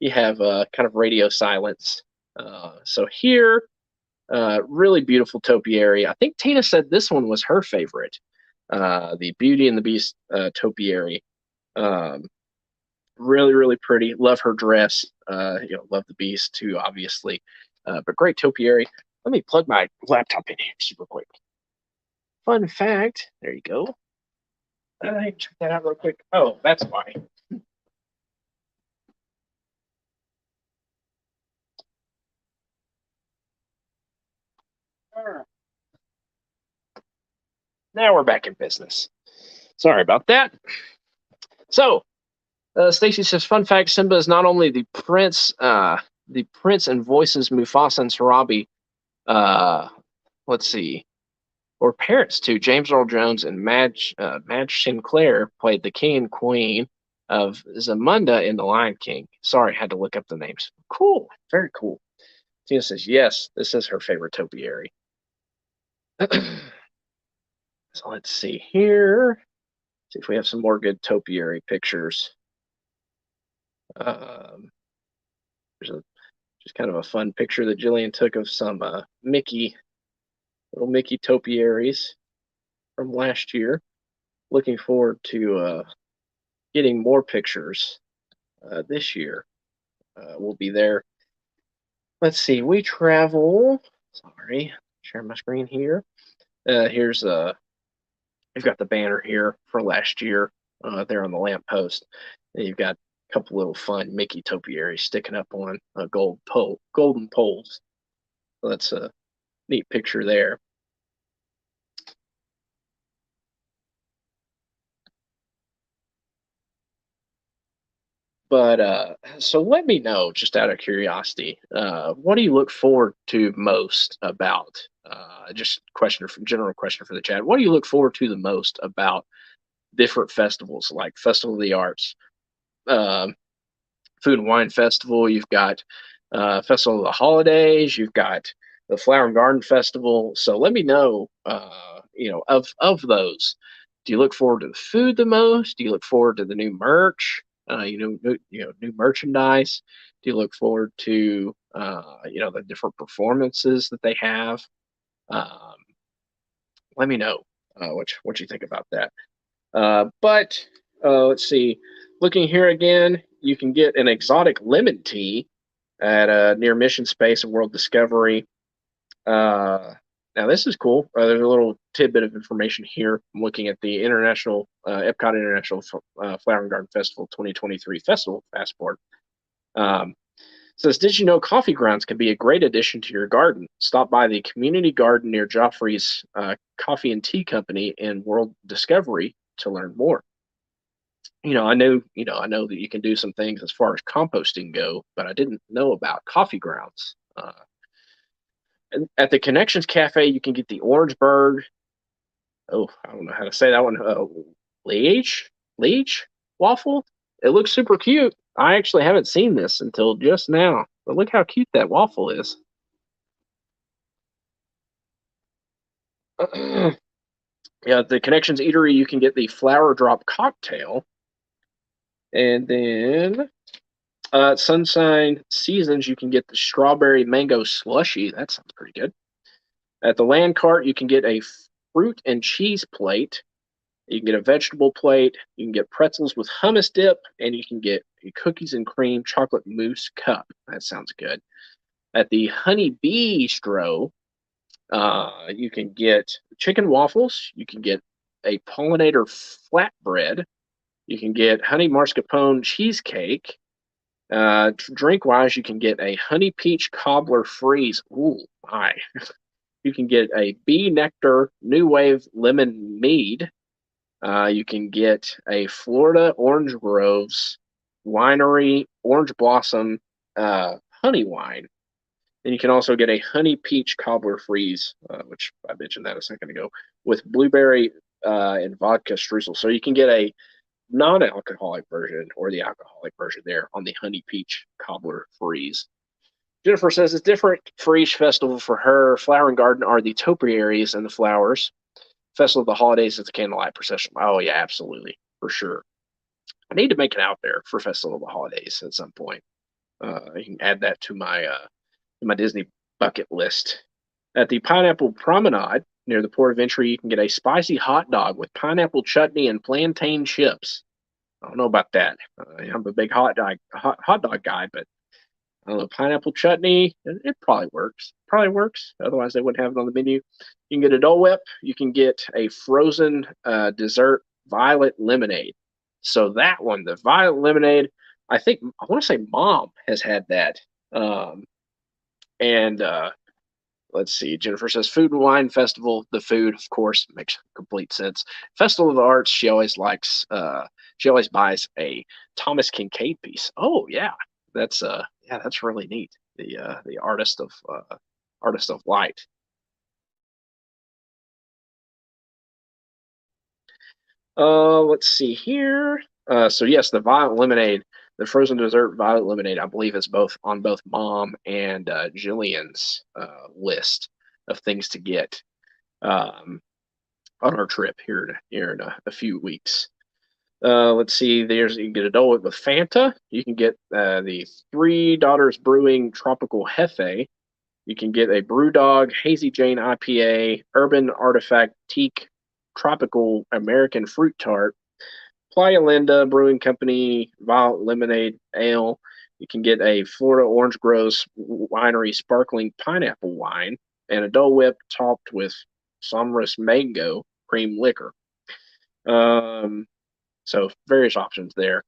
you have kind of radio silence. So here, really beautiful topiary. I think Tina said this one was her favorite, the Beauty and the Beast topiary. Really, really pretty. Love her dress. Love the Beast too, obviously. But great topiary. Let me plug my laptop in here super quick. Fun fact. There you go. Let me check that out real quick. Oh, that's why. Now we're back in business. Sorry about that. So, Stacy says, fun fact, Simba is not only the prince and voices Mufasa and Sarabi. Let's see. Or parents too. James Earl Jones and Madge Sinclair played the king and queen. of Zamunda in The Lion King. Sorry, I had to look up the names. Cool, very cool. Tina says, yes, this is her favorite topiary. So let's see here. See if we have some more good topiary pictures. There's just kind of a fun picture that Jillian took of some little Mickey topiaries from last year. Looking forward to getting more pictures this year. We'll be there. Let's see. We travel. Sorry, share my screen here. Here's we've got the banner here for last year there on the lamppost. And you've got a couple little fun Mickey topiaries sticking up on golden poles. So that's a neat picture there. But so let me know, just out of curiosity, what do you look forward to most about? Just general question for the chat. What do you look forward to the most about different festivals like Festival of the Arts, um, Food and Wine Festival? You've got Festival of the Holidays. You've got the Flower and Garden Festival. So let me know, of those. Do you look forward to the food the most? Do you look forward to the new merch? New merchandise. Do you look forward to the different performances that they have? Um, Let me know what you think about that. But let's see. Looking here again, you can get an exotic lemon tea at near Mission Space and World Discovery. Now this is cool. There's a little tidbit of information here. I'm looking at the Epcot International Flower and Garden Festival 2023 Festival Passport. Says, did you know coffee grounds can be a great addition to your garden? Stop by the community garden near Joffrey's Coffee and Tea Company in World Discovery to learn more. I know that you can do some things as far as composting go, but I didn't know about coffee grounds. At the Connections Cafe, you can get the Orange Bird. Oh, I don't know how to say that one. Leech waffle. It looks super cute. I actually haven't seen this until just now, but look how cute that waffle is. Yeah, the Connections Eatery, you can get the Flower Drop cocktail, and then Sunshine Seasons, you can get the Strawberry Mango Slushy. That sounds pretty good. At the Land Cart, you can get a fruit and cheese plate. You can get a vegetable plate. You can get pretzels with hummus dip, and you can get a cookies and cream chocolate mousse cup. That sounds good. At the Honey Bistro, you can get chicken waffles. You can get a pollinator flatbread. You can get honey mascarpone cheesecake. Drink wise, you can get a honey peach cobbler freeze. Ooh, my. You can get a bee nectar new wave lemon mead. You can get a Florida Orange Groves Winery Orange Blossom honey wine. And you can also get a honey peach cobbler freeze, which I mentioned that a second ago, with blueberry and vodka streusel. So you can get a non-alcoholic version or the alcoholic version there on the honey peach cobbler freeze. Jennifer says it's different for each festival for her. Flower and Garden are the topiaries and the flowers. Festival of the Holidays is the candlelight procession. Oh yeah, absolutely, for sure. I need to make it out there for Festival of the Holidays at some point. You can add that to my Disney bucket list. At the Pineapple Promenade near the port of entry, you can get a spicy hot dog with pineapple chutney and plantain chips. I don't know about that. I'm a big hot dog guy, but I don't know, pineapple chutney, it probably works. Probably works. Otherwise, they wouldn't have it on the menu. You can get a Dole Whip. You can get a frozen dessert violet lemonade. So that one, the violet lemonade, I want to say Mom has had that. And let's see. Jennifer says Food and Wine Festival. The food, of course, makes complete sense. Festival of the Arts. She always likes. She always buys a Thomas Kincaid piece. Oh yeah, that's really neat. The artist of light. Let's see here. So yes, the violet lemonade, the frozen dessert violet lemonade, I believe is both on both Mom and Jillian's list of things to get um, on our trip here in a few weeks. Let's see. There's you can get a Dole Whip with Fanta. You can get the Three Daughters Brewing Tropical Hefe. You can get a Brewdog Hazy Jane IPA, Urban Artifact Teak Tropical American Fruit Tart, Playa Linda Brewing Company Violet Lemonade Ale. You can get a Florida Orange Groves Winery Sparkling Pineapple Wine and a Dole Whip topped with Somrus Mango Cream Liquor. Um, so various options there.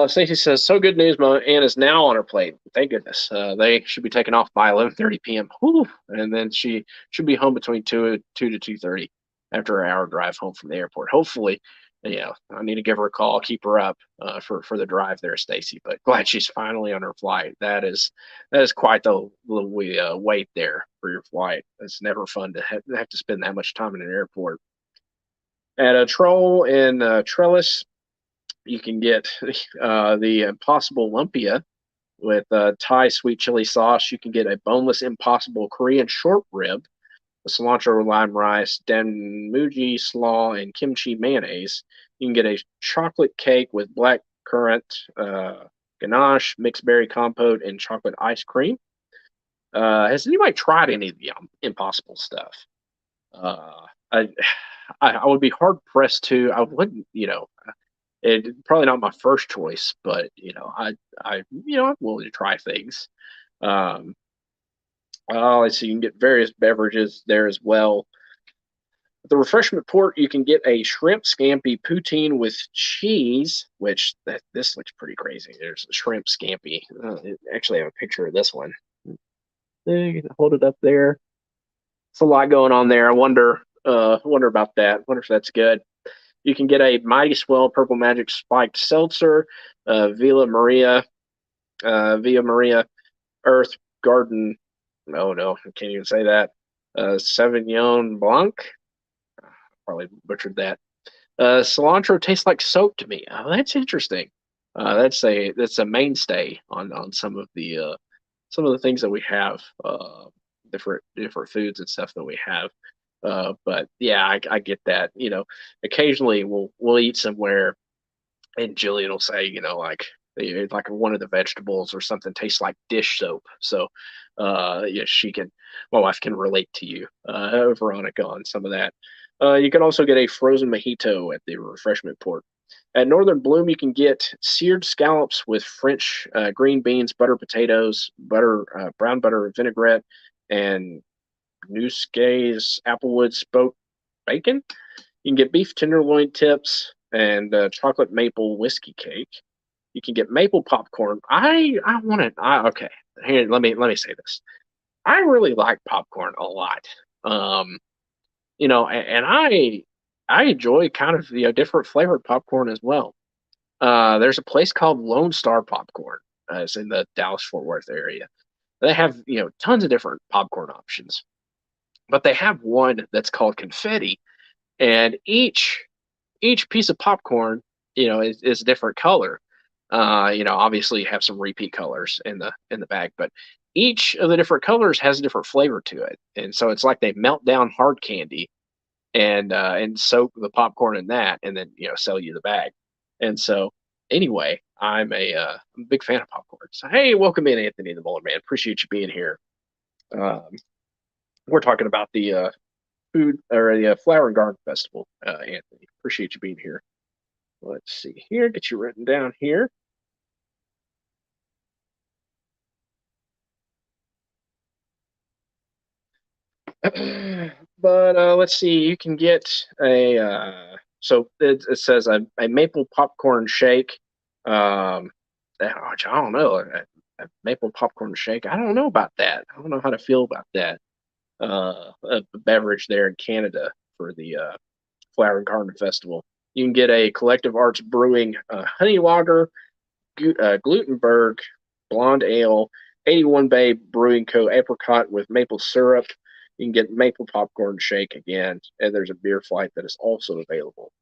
Stacy says, "So good news, Ann is now on her plate. Thank goodness. They should be taking off by 11:30 p.m. Whew. And then she should be home between two to 2:30 after an hour drive home from the airport. Hopefully, I need to give her a call, keep her up for the drive there, Stacy. But glad she's finally on her flight. That is quite the wait there for your flight. It's never fun to have to spend that much time in an airport." At a Troll in Trellis, you can get the Impossible Lumpia with Thai sweet chili sauce. You can get a boneless Impossible Korean short rib, with cilantro, lime rice, danmuji slaw, and kimchi mayonnaise. You can get a chocolate cake with black currant ganache, mixed berry compote, and chocolate ice cream. Has anybody tried any of the Impossible stuff? Uh, I, I would be hard pressed to. I wouldn't, it probably not my first choice, but I'm willing to try things. Um, let's see, you can get various beverages there as well. At the refreshment port, you can get a shrimp scampi poutine with cheese, which this looks pretty crazy. There's a shrimp scampi. Actually, I have a picture of this one. You can hold it up there. It's a lot going on there. I wonder about that. Wonder if that's good. You can get a Mighty Swell Purple Magic Spiked Seltzer, Via Maria Earth Garden. Oh no, I can't even say that. Sauvignon Blanc. Probably butchered that. Cilantro tastes like soap to me. Oh, that's interesting. That's a mainstay on some of the things that we have, different foods and stuff that we have. But yeah, I get that. Occasionally we'll eat somewhere, and Jillian will say, like one of the vegetables or something tastes like dish soap. So, yeah, my wife can relate to you, Veronica, on some of that. You can also get a frozen mojito at the refreshment port. At Northern Bloom, you can get seared scallops with French green beans, butter potatoes, brown butter vinaigrette, and Newscay's Applewood spoke bacon. You can get beef tenderloin tips and chocolate maple whiskey cake. You can get maple popcorn. I want it. Okay, here let me say this. I really like popcorn a lot. Um, and I enjoy kind of different flavored popcorn as well. There's a place called Lone Star Popcorn. It's in the Dallas Fort Worth area. They have tons of different popcorn options, but they have one that's called confetti, and each piece of popcorn is a different color. Obviously you have some repeat colors in the bag, but each of the different colors has a different flavor to it, and so it's like they melt down hard candy and soak the popcorn in that, and then sell you the bag. And so anyway, I'm a big fan of popcorn. So hey, welcome in, Anthony the Muller Man. Appreciate you being here. Um, we're talking about the food or the Flower and Garden Festival, Anthony. Appreciate you being here. Let's see here. Get you written down here. But let's see. You can get a so it says a maple popcorn shake. Which I don't know. A maple popcorn shake. I don't know about that. I don't know how to feel about that. A beverage there in Canada for the Flower and Garden Festival. You can get a Collective Arts Brewing honey lager, Glutenberg blonde ale, 81 Bay Brewing Co. apricot with maple syrup. You can get maple popcorn shake again, and there's a beer flight that is also available.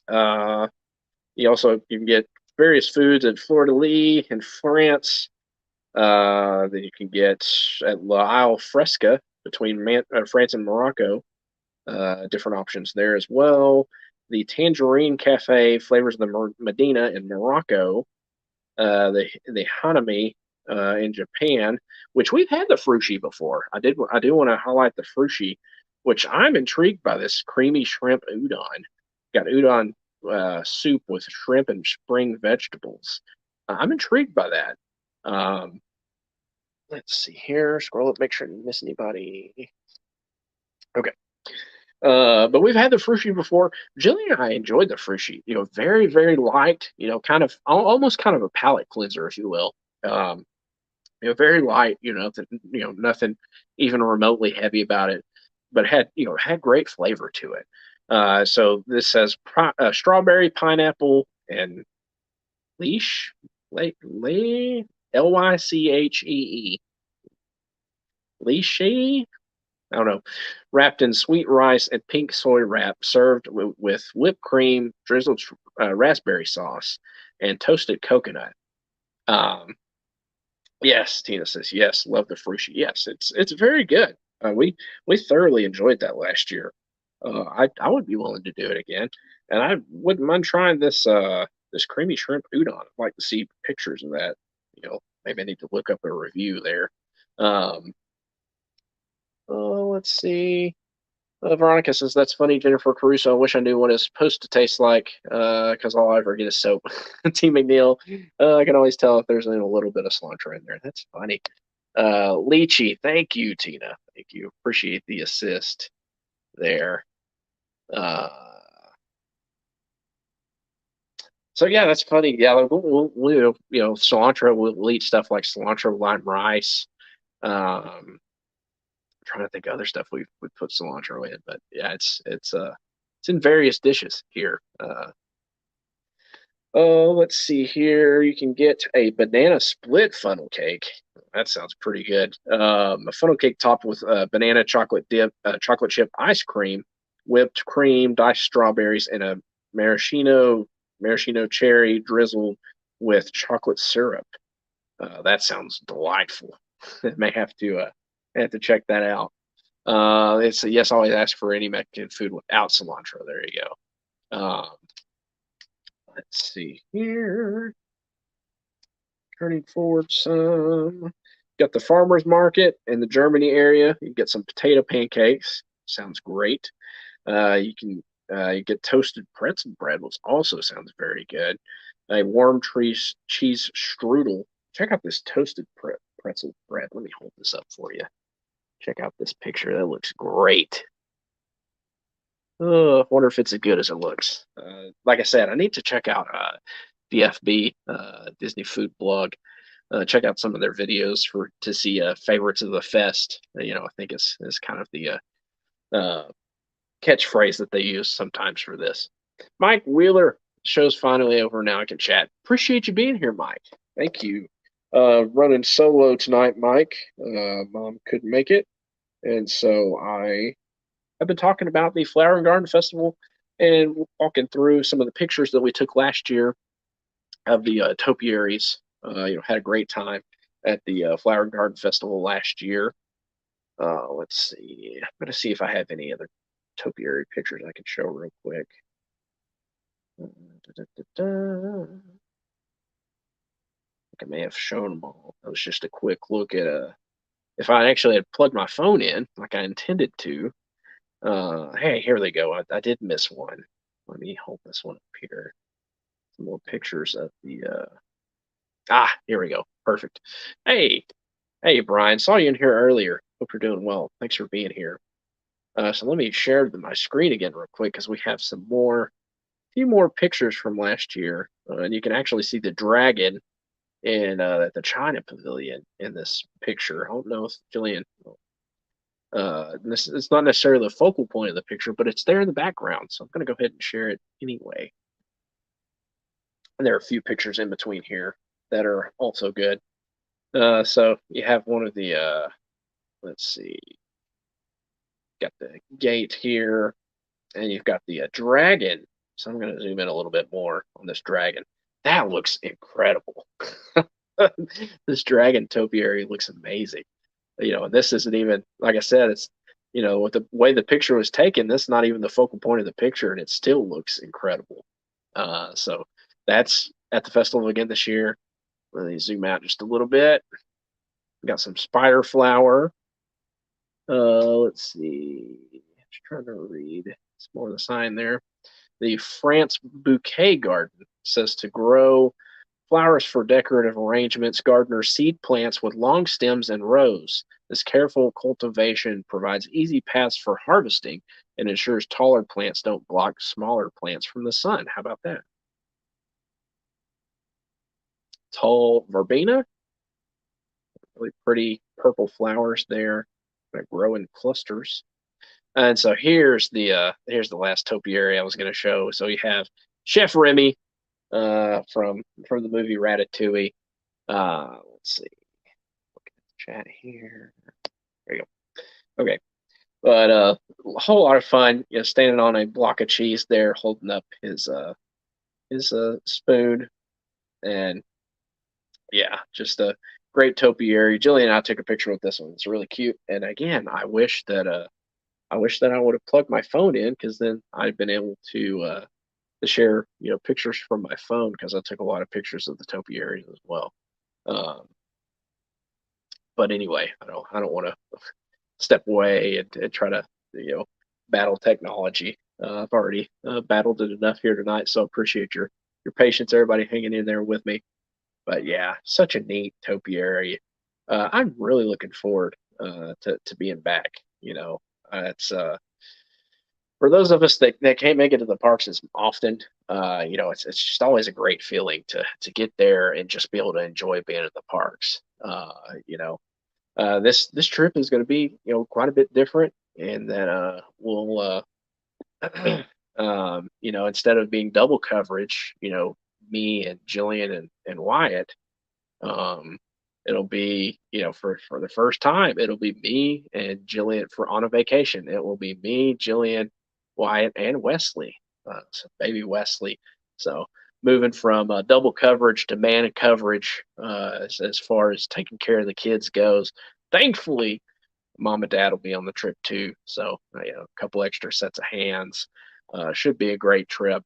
Uh, You can get various foods at Fleur de Lis in France. That you can get at La Isle Fresca between France and Morocco. Different options there as well. The Tangerine Cafe flavors of the Medina in Morocco. The Hanami in Japan, which we've had the frushi before. I do want to highlight the frushi, which I'm intrigued by this creamy shrimp udon. Got udon soup with shrimp and spring vegetables. I'm intrigued by that. Um, let's see here. Scroll up, make sure I didn't miss anybody. Okay. But we've had the frushi before. Jillian and I enjoyed the frushi. Very, very light. Kind of almost kind of a palate cleanser, if you will. Um, very light. Nothing even remotely heavy about it, but had great flavor to it. So this says strawberry, pineapple, and leash, Lychee, leashy. I don't know, wrapped in sweet rice and pink soy wrap, served with whipped cream, drizzled raspberry sauce, and toasted coconut. Um, yes, Tina says yes. Love the frushi. Yes, it's very good. We thoroughly enjoyed that last year. I would be willing to do it again, and I wouldn't mind trying this creamy shrimp udon. I'd like to see pictures of that. Maybe I need to look up a review there. Um, let's see. Veronica says, that's funny, Jennifer Caruso. I wish I knew what it's supposed to taste like because all I ever get is soap. T. McNeil, I can always tell if there's a little bit of cilantro in there. That's funny. Lychee, thank you, Tina. Thank you. Appreciate the assist there. Uh, so, yeah, that's funny. Yeah, cilantro, we'll eat stuff like cilantro lime rice. Trying to think of other stuff we put cilantro in, but yeah, it's in various dishes here. Oh, let's see here. You can get a banana split funnel cake. That sounds pretty good. A funnel cake topped with banana chocolate dip, chocolate chip ice cream, whipped cream, diced strawberries, and a maraschino cherry drizzled with chocolate syrup. That sounds delightful. May have to check that out. It's a yes, always ask for any Mexican food without cilantro. There you go. Let's see here. Turning forward some. Got the farmers market in the Germany area. You get some potato pancakes. Sounds great. You get toasted pretzel bread, which also sounds very good. A warm cheese strudel. Check out this toasted pretzel bread. Let me hold this up for you. Check out this picture. That looks great. I wonder if it's as good as it looks. Like I said, I need to check out DFB, Disney Food Blog. Check out some of their videos to see favorites of the fest. I think is kind of the catchphrase that they use sometimes for this. Mike Wheeler, show's finally over. Now I can chat. Appreciate you being here, Mike. Thank you. Running solo tonight, Mike. Mom couldn't make it, and so I've been talking about the Flower and Garden Festival and walking through some of the pictures that we took last year of the topiaries. Had a great time at the Flower and Garden Festival last year. Let's see. I'm going to see if I have any other topiary pictures I can show real quick. I think I may have shown them all. That was just a quick look at if I actually had plugged my phone in like I intended to. Hey, here they go. I did miss one. Let me hold this one up here. Some more pictures of the here we go. Perfect. Hey, Brian. Saw you in here earlier. Hope you're doing well. Thanks for being here. So let me share my screen again real quick because we have few more pictures from last year, and you can actually see the dragon in at the China Pavilion in this picture. I don't know if Jillian. It's not necessarily the focal point of the picture, but it's there in the background. So I'm going to go ahead and share it anyway. And there are a few pictures in between here that are also good. So you have one of the, let's see, got the gate here, and you've got the dragon So I'm going to zoom in a little bit more on this dragon. That looks incredible. This dragon topiary looks amazing. This isn't even, like I said, it's, with the way the picture was taken, that's not even the focal point of the picture, and it still looks incredible. So that's at the festival again this year. Let me zoom out just a little bit. We got some spider flower. Let's see. Just trying to read. It's more of the sign there. The France Bouquet Garden says to grow flowers for decorative arrangements, gardener seed plants with long stems and rows. This careful cultivation provides easy paths for harvesting and ensures taller plants don't block smaller plants from the sun. How about that? Tall verbena, really pretty purple flowers there that grow in clusters. And so here's the last topiary I was going to show. So you have Chef Remy from the movie Ratatouille. Let's see, look at the chat here. There you go. Okay, but a whole lot of fun. Standing on a block of cheese there, holding up his spoon, and yeah, just a great topiary. Jillian and I took a picture with this one. It's really cute. And again, I wish that I would have plugged my phone in, because then I'd been able to share pictures from my phone, because I took a lot of pictures of the topiaries as well. Um, but anyway, I don't want to step away and try to battle technology. I've already battled it enough here tonight, so I appreciate your patience, everybody hanging in there with me. But yeah, such a neat topiary. I'm really looking forward to being back. It's for those of us that can't make it to the parks as often. It's just always a great feeling to get there and just be able to enjoy being at the parks. This trip is going to be quite a bit different, and that we'll instead of being double coverage, me and Jillian and Wyatt, um, it'll be, for the first time, it'll be me and Jillian for on a vacation. It will be me, Jillian, Wyatt, and Wesley. So baby Wesley. So moving from double coverage to man coverage, as far as taking care of the kids goes. Thankfully, mom and dad will be on the trip too. So a couple extra sets of hands. Should be a great trip.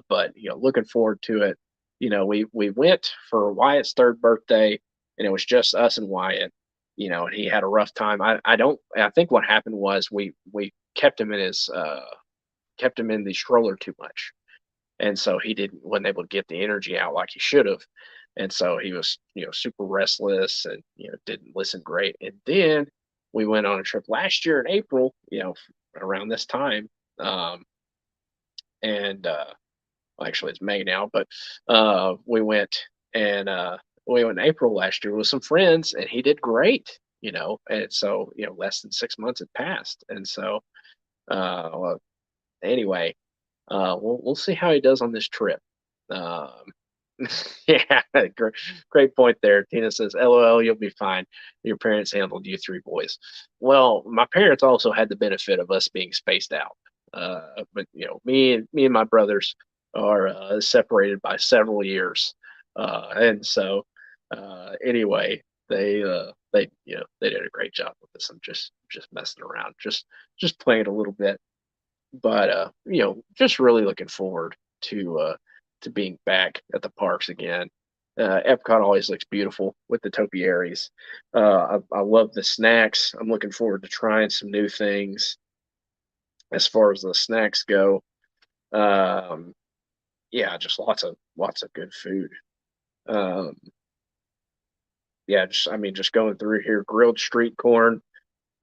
But looking forward to it. We went for Wyatt's third birthday, and it was just us and Wyatt. And he had a rough time. I think what happened was we kept him in the stroller too much, and so he wasn't able to get the energy out like he should have. And so he was super restless, and didn't listen great. And then we went on a trip last year in April, around this time. And well, actually it's May now, but and we went in April last year with some friends, and he did great. And so less than 6 months had passed. And so well, anyway, we'll see how he does on this trip. Um, yeah, great point there. Tina says, "LOL, you'll be fine. Your parents handled you three boys." Well, my parents also had the benefit of us being spaced out. But me and my brothers are separated by several years, and so anyway, they did a great job with this. I'm just messing around, just playing a little bit. But just really looking forward to being back at the parks again. Epcot always looks beautiful with the topiaries. I love the snacks. I'm looking forward to trying some new things as far as the snacks go. Um, yeah, just lots of good food. Um, yeah, just going through here, grilled street corn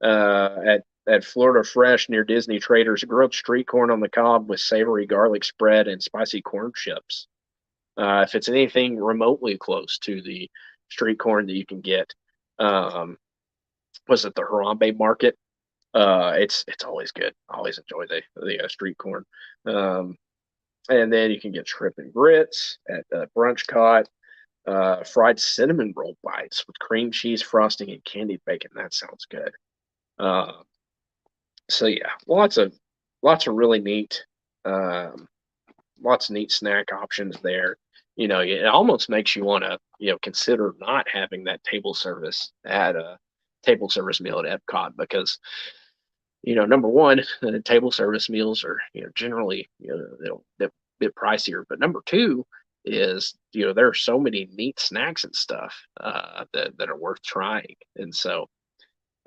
at Florida Fresh near Disney Traders, grilled street corn on the cob with savory garlic spread and spicy corn chips. If it's anything remotely close to the street corn that you can get, um, was it the Harambe Market? It's always good. I always enjoy the street corn. Um, and then you can get shrimp and grits at Brunch Cot. Fried cinnamon roll bites with cream cheese frosting and candied bacon. That sounds good. Uh, so yeah, lots of really neat Lots of neat snack options there. It almost makes you want to, consider not having that table service at a table service meal at Epcot because, number one, table service meals are, generally, they're a bit pricier. But number two is, there are so many neat snacks and stuff that are worth trying. And so,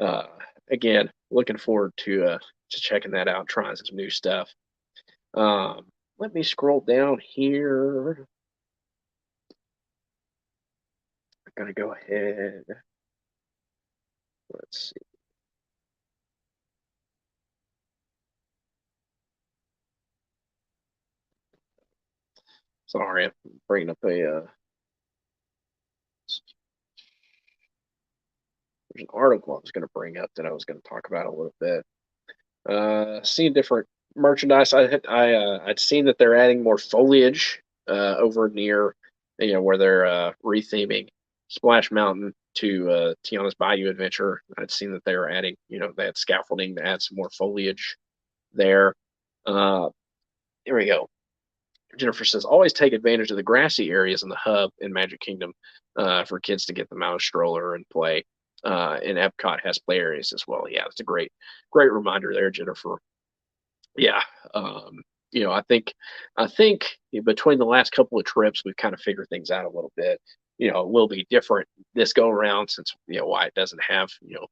uh, again, looking forward to checking that out, trying some new stuff. Um, Let me scroll down here. I'm gonna go ahead. Let's see. Sorry, I'm bringing up there's an article I was going to bring up that I was going to talk about a little bit. Seeing different merchandise. I'd seen that they're adding more foliage over near, where they're retheming Splash Mountain to Tiana's Bayou Adventure. I'd seen that they were adding, they had scaffolding to add some more foliage there. Uh, Here we go. Jennifer says, always take advantage of the grassy areas in the hub in Magic Kingdom for kids to get them out of stroller and play. And Epcot has play areas as well. Yeah, it's a great reminder there, Jennifer. Yeah, I think between the last couple of trips, we've kind of figured things out a little bit. It will be different this go around since Wyatt doesn't have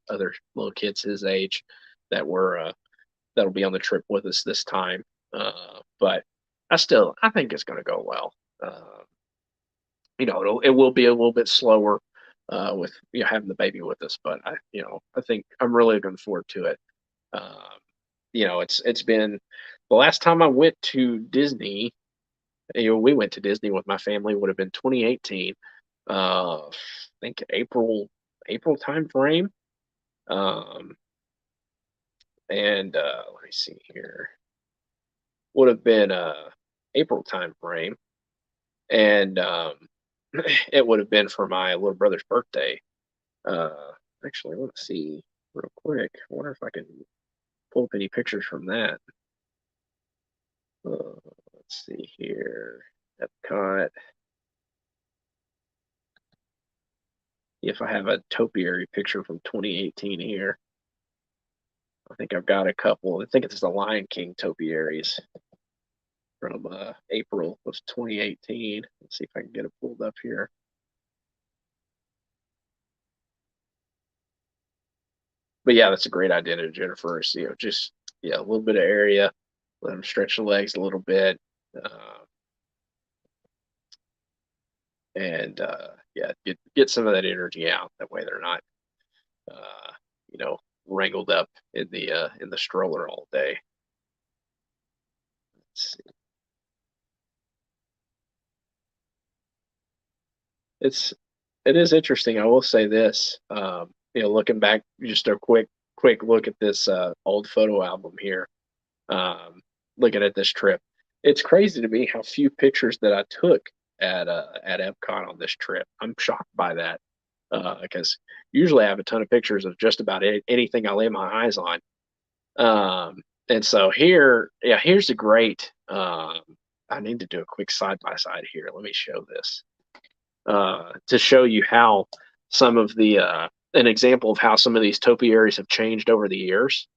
other little kids his age that were that'll be on the trip with us this time. But I think it's going to go well. It will be a little bit slower with having the baby with us, but I think I'm really looking forward to it. Um, it's been the last time I went to Disney. We went to Disney with my family would have been 2018. I think April time frame. Um, and let me see here. Would have been April time frame, and it would have been for my little brother's birthday. Actually, let's see real quick. I wonder if I can pull up any pictures from that. Let's see here. Epcot. If I have a topiary picture from 2018 here, I think I've got a couple. I think it's the Lion King topiaries from April of 2018. Let's see if I can get it pulled up here. But yeah, that's a great idea, Jennifer. So, just a little bit of area, let them stretch the legs a little bit, uh, and yeah, get some of that energy out. That way, they're not, uh, wrangled up in the stroller all day. Let's see. It's it is interesting. I will say this. Looking back, just a quick look at this old photo album here. Um, Looking at this trip, it's crazy to me how few pictures that I took at Epcot on this trip. I'm shocked by that because usually I have a ton of pictures of just about anything I lay my eyes on. And so here's a great. I need to do a quick side by side here. Let me show this to show you how some of the an example of how some of these topiaries have changed over the years.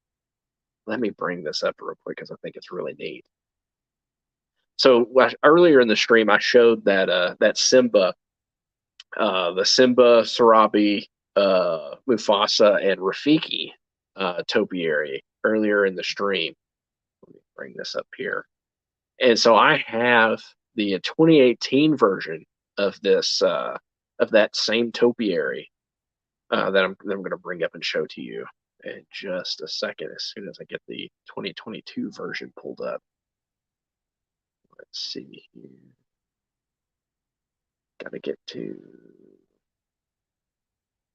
Let me bring this up real quick because I think it's really neat. So earlier in the stream, I showed that Simba, the Simba, Sarabi, Mufasa, and Rafiki topiary earlier in the stream. Let me bring this up here. And so I have the 2018 version of this of that same topiary that I'm going to bring up and show to you in just a second as soon as I get the 2022 version pulled up. Let's see here. Got to get to.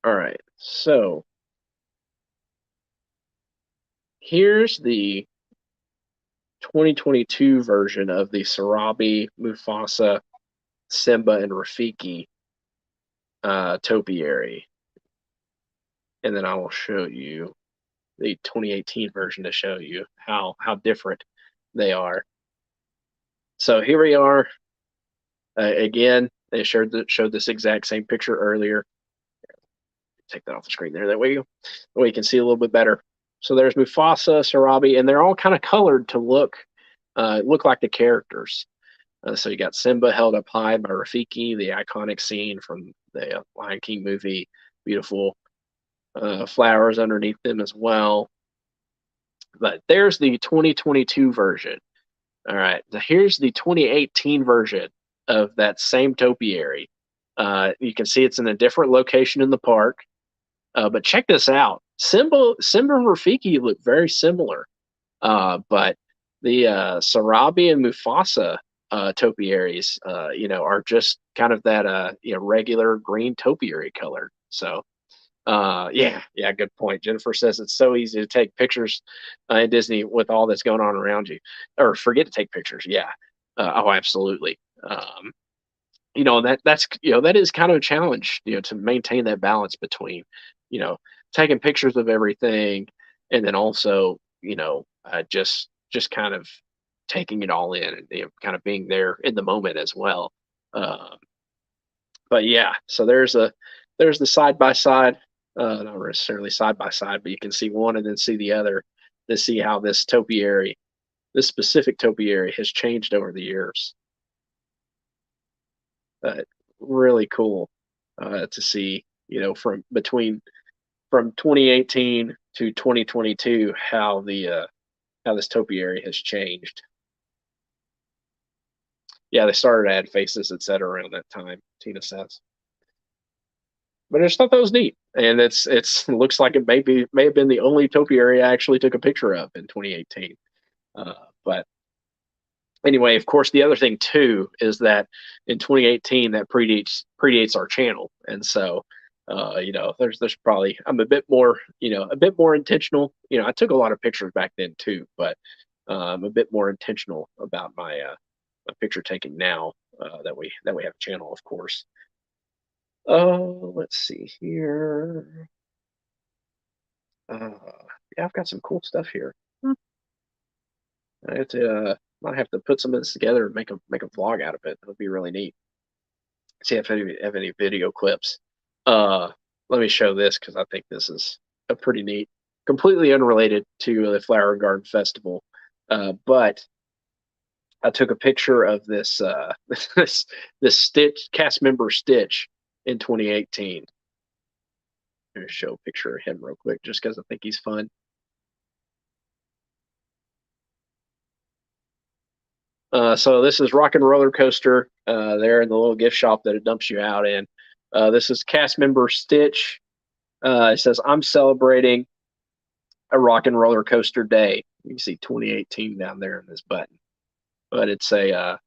All right, so here's the 2022 version of the Sarabi, Mufasa, Simba, and Rafiki topiary. And then I will show you the 2018 version to show you how different they are. So here we are. Again, they showed this exact same picture earlier. Take that off the screen there. That way you can see a little bit better. So there's Mufasa, Sarabi, and they're all kind of colored to look like the characters. So you got Simba held up high by Rafiki, the iconic scene from the Lion King movie. Beautiful flowers underneath them as well. But there's the 2022 version. All right, here's the 2018 version of that same topiary. You can see it's in a different location in the park. But check this out. Simba and Rafiki look very similar. But the Sarabi and Mufasa topiaries, are just kind of that regular green topiary color. So yeah, good point. Jennifer says it's so easy to take pictures in Disney with all that's going on around you, or forget to take pictures. Yeah, oh, absolutely. That is kind of a challenge, to maintain that balance between, you know, taking pictures of everything, and then also, just kind of taking it all in, and kind of being there in the moment as well. Um, but yeah, so there's the side by side, not necessarily side by side, but you can see one and then see the other to see how this specific topiary has changed over the years. uh, really cool to see, from 2018 to 2022 how this topiary has changed. Yeah, they started to add faces, etc. around that time. Tina says, but I just thought that was neat, and it's looks like it may have been the only topiary I actually took a picture of in 2018. But anyway, of course, the other thing too is that in 2018 that predates our channel, and so there's probably I'm a bit more intentional. I took a lot of pictures back then too, but I'm a bit more intentional about my picture taking now that we have a channel, of course. Let's see here. Uh, yeah, I've got some cool stuff here. I have to might have to put some of this together and make a vlog out of it. That would be really neat. See if I have any video clips. Uh, Let me show this because I think this is a pretty neat, completely unrelated to the Flower and Garden Festival. But I took a picture of this this Stitch cast member Stitch in 2018. I'm gonna show a picture of him real quick just because I think he's fun. So this is Rock and Roller Coaster there in the little gift shop that it dumps you out in. This is cast member Stitch. It says, "I'm celebrating a rock and roller coaster day." You can see 2018 down there in this button, but it's a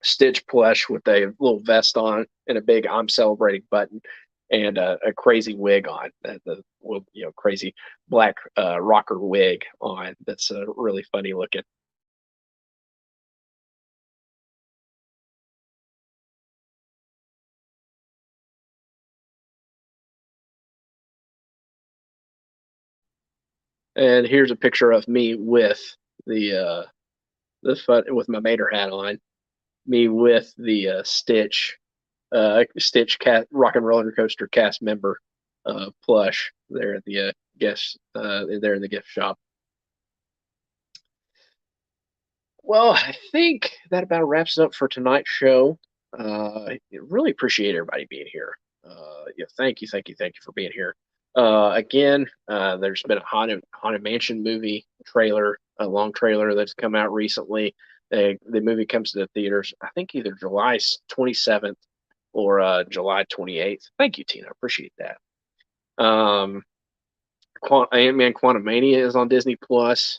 Stitch plush with a little vest on and a big "I'm celebrating" button and a crazy wig on, the crazy black rocker wig on. That's really funny looking. And here's a picture of me with with my Mater hat on, me with the Stitch cat Rock and Roller Coaster cast member plush there at the there in the gift shop. Well, I think that about wraps it up for tonight's show. Really appreciate everybody being here. Yeah, thank you for being here. Again, there's been a haunted mansion movie trailer, a long trailer that's come out recently. The movie comes to the theaters, I think either July 27th or July 28th. Thank you, Tina. I appreciate that. Ant-Man Quantumania is on Disney Plus.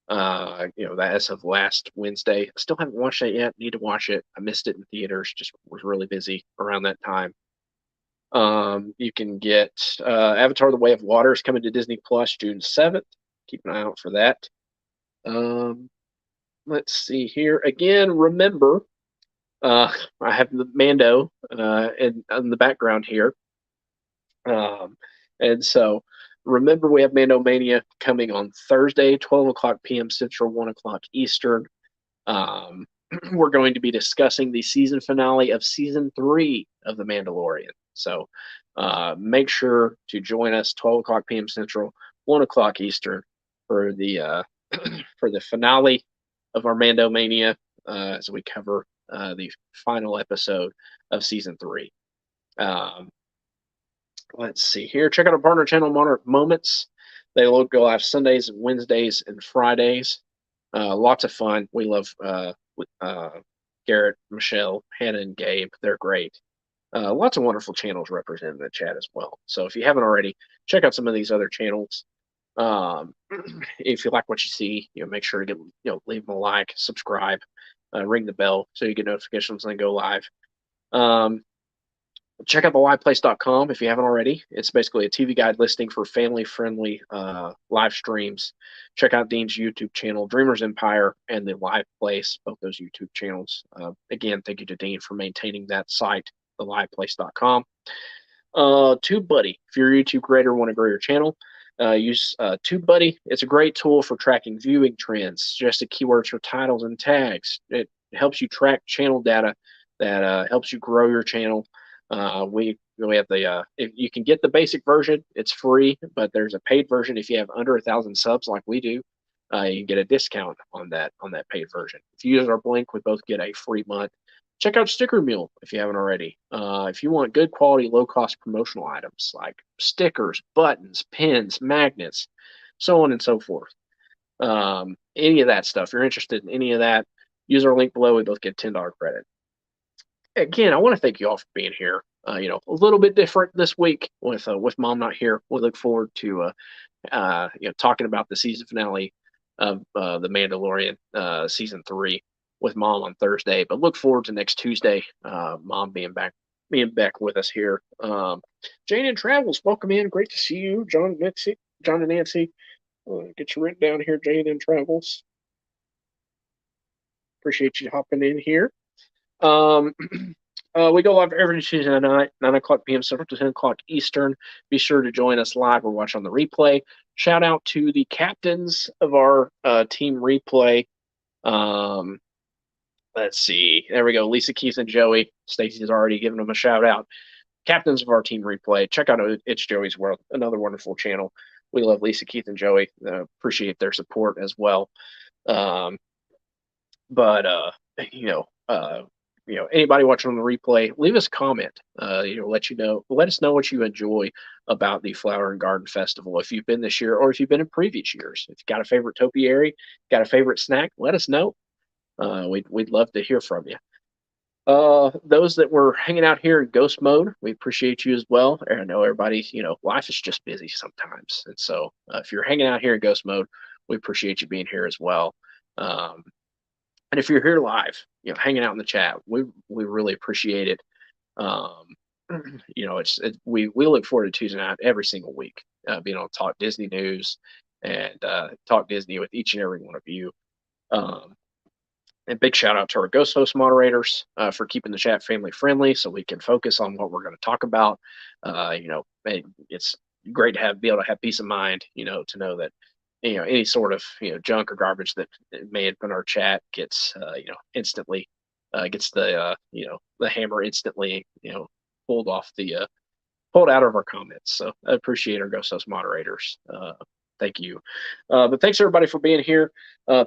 That as of last Wednesday. I still haven't watched that yet. Need to watch it. I missed it in theaters. Just was really busy around that time. You can get Avatar: The Way of Water is coming to Disney Plus June 7th. Keep an eye out for that. Let's see here. Again, remember, I have the Mando in the background here. And so remember, we have Mando Mania coming on Thursday, 12 o'clock p.m. Central, 1 o'clock Eastern. we're going to be discussing the season finale of season 3 of The Mandalorian. So make sure to join us 12 o'clock p.m. Central, 1 o'clock Eastern for the for the finale of our Mando Mania as we cover the final episode of season 3. Let's see here. Check out our partner channel, Monarch Moments. They will go live Sundays, Wednesdays, and Fridays. Lots of fun. We love Garrett, Michelle, Hannah, and Gabe. They're great. Lots of wonderful channels represented in the chat as well. So if you haven't already, check out some of these other channels. If you like what you see, make sure to leave them a like, subscribe, ring the bell so you get notifications when they go live. Check out baaa-ack if you haven't already. It's basically a TV guide listing for family-friendly live streams. Check out Dean's YouTube channel, Dreamers Empire, and the Live Place, both those YouTube channels. Again, thank you to Dean for maintaining that site, theliveplace.com. TubeBuddy, if you're a YouTube creator and want to grow your channel, use TubeBuddy. It's a great tool for tracking viewing trends, suggested keywords for titles and tags. It helps you track channel data that helps you grow your channel. We have the if you can get the basic version, it's free, but there's a paid version. If you have under 1,000 subs like we do, you can get a discount on that paid version. If you use our link, we both get a free month. Check out Stickermule if you haven't already. If you want good quality, low cost promotional items like stickers, buttons, pins, magnets, so on and so forth. Any of that stuff, if you're interested in any of that, use our link below. We both get $10 credit. Again, I want to thank you all for being here. A little bit different this week with Mom not here. We look forward to talking about the season finale of The Mandalorian season 3 with Mom on Thursday. But look forward to next Tuesday, Mom being back with us here. Jane and Travels, welcome in. Great to see you, John and Nancy. Get you written down here, Jane and Travels. Appreciate you hopping in here. We go live every Tuesday night, 9 o'clock p.m. Central to 10 o'clock Eastern. Be sure to join us live or watch on the replay. Shout out to the captains of our team replay. Let's see. There we go. Lisa, Keith, and Joey. Stacy's already given them a shout out. Captains of our team replay. Check out It's Joey's World, another wonderful channel. We love Lisa, Keith, and Joey. Appreciate their support as well. Anybody watching on the replay, leave us a comment. Let us know what you enjoy about the Flower and Garden Festival. If you've been this year or if you've been in previous years, if you've got a favorite topiary, got a favorite snack, let us know. We'd love to hear from you. Those that were hanging out here in ghost mode, we appreciate you as well. I know everybody, life is just busy sometimes. And so if you're hanging out here in ghost mode, we appreciate you being here as well. And if you're here live, hanging out in the chat, we really appreciate it. We look forward to Tuesday night every single week, being able to talk Disney news and talk Disney with each and every one of you. And big shout out to our Ghost Host moderators for keeping the chat family friendly, so we can focus on what we're going to talk about. It's great to be able to have peace of mind, to know that any sort of junk or garbage that may have been our chat gets instantly gets the hammer instantly pulled out of our comments. So I appreciate our Ghost Host moderators. Thank you. But thanks everybody for being here.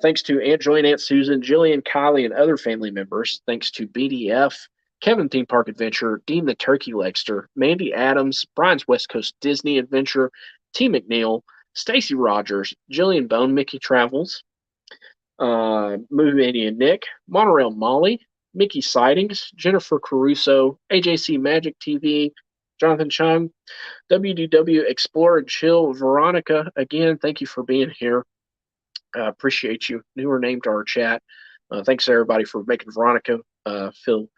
Thanks to Aunt Joy and Aunt Susan, Jillian, Kylie, and other family members. Thanks to BDF, Kevin Theme Park Adventure, Dean the Turkey Legster, Mandy Adams, Brian's West Coast Disney Adventure, T. McNeil, Stacy Rogers, Jillian Bone, Mickey Travels, Movie Mania Nick, Monorail Molly, Mickey Sightings, Jennifer Caruso, AJC Magic TV, Jonathan Chung, WDW Explore and Chill, Veronica. Again, thank you for being here. Appreciate you. Newer name to our chat. Thanks everybody for making Veronica feel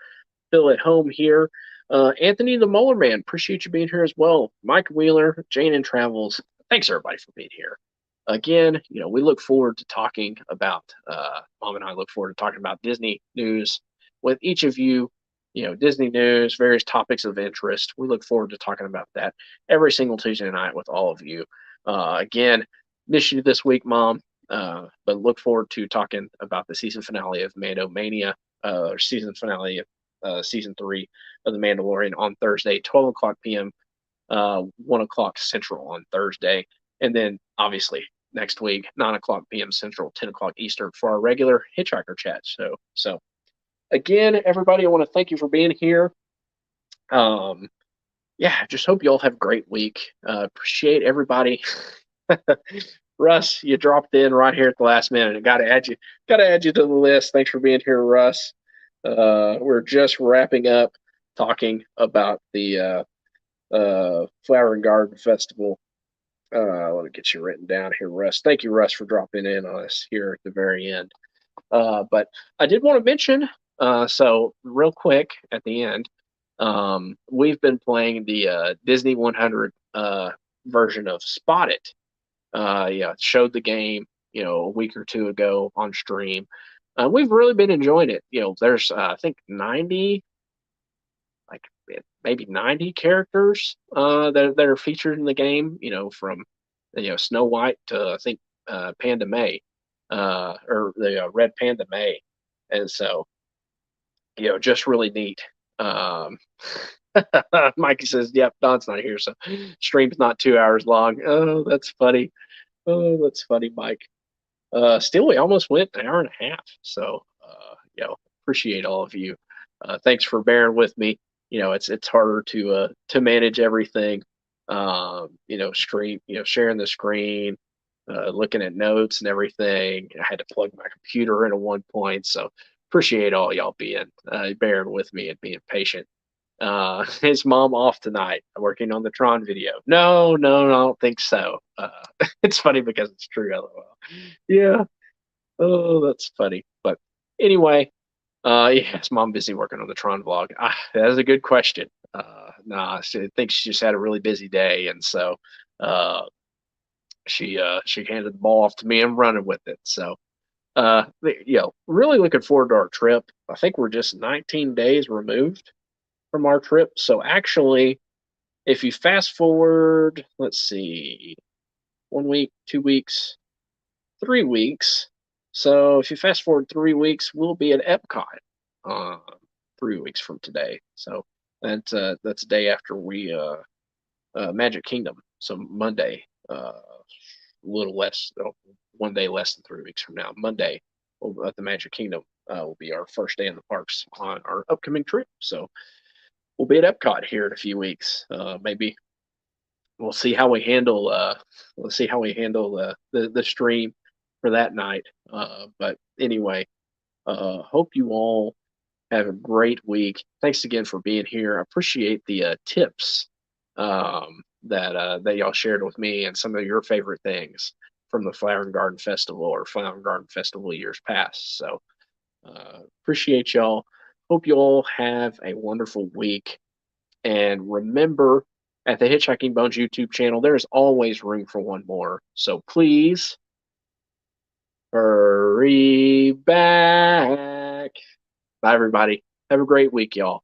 at home here. Anthony the Molar Man, appreciate you being here as well. Mike Wheeler, Jane and Travels. Thanks everybody for being here. Again, we look forward to talking about, Mom and I look forward to talking about Disney news with each of you, Disney news, various topics of interest. We look forward to talking about that every single Tuesday night with all of you. Again, miss you this week, Mom. But look forward to talking about the season finale of Mando Mania, or season finale of season 3 of The Mandalorian on Thursday, 12 o'clock p.m., 1 o'clock Central on Thursday. And then obviously next week, 9 o'clock p.m. Central, 10 o'clock Eastern for our regular Hitchhiker chat. So again, everybody, I want to thank you for being here. Yeah, just hope you all have a great week. Appreciate everybody. Russ, you dropped in right here at the last minute. Got to add you. Got to add you to the list. Thanks for being here, Russ. We're just wrapping up talking about the Flower and Garden Festival. Let me get you written down here, Russ. Thank you, Russ, for dropping in on us here at the very end. But I did want to mention, so real quick at the end, we've been playing the Disney 100 version of Spot It. Yeah, showed the game, a week or two ago on stream. We've really been enjoying it. There's I think 90, like maybe 90 characters that are featured in the game. From Snow White to I think Panda May, or the Red Panda May, and so just really neat. Mikey says, "Yep, Don's not here, so stream's not 2 hours long." Oh, that's funny. Oh, that's funny, Mike. Still, we almost went an hour and a half. So, appreciate all of you. Thanks for bearing with me. It's harder to manage everything. Screen, sharing the screen, looking at notes and everything. I had to plug my computer in at one point. So, appreciate all y'all bearing with me and being patient. His mom off tonight working on the Tron video? No, I don't think so. It's funny because it's true. LOL. Yeah. Oh, that's funny. But anyway, yeah, his mom busy working on the Tron vlog. That is a good question. Nah, I think she just had a really busy day, and so she handed the ball off to me. I'm running with it. So really looking forward to our trip. I think we're just 19 days removed from our trip. So actually, if you fast forward, let's see, 1 week, 2 weeks, 3 weeks. So if you fast forward 3 weeks, we'll be at Epcot 3 weeks from today. So that's the day after we Magic Kingdom. So Monday, a little less, 1 day less than 3 weeks from now. Monday at the Magic Kingdom will be our first day in the parks on our upcoming trip. So we'll be at Epcot here in a few weeks. Maybe we'll see how we handle the stream for that night. But anyway, hope you all have a great week. Thanks again for being here. I appreciate the tips that y'all shared with me and some of your favorite things from the Flower and Garden Festival or Flower and Garden Festival years past. So appreciate y'all. Hope you all have a wonderful week. And remember, at the Hitchhiking Bones YouTube channel, there's always room for one more. So please hurry back. Bye, everybody. Have a great week, y'all.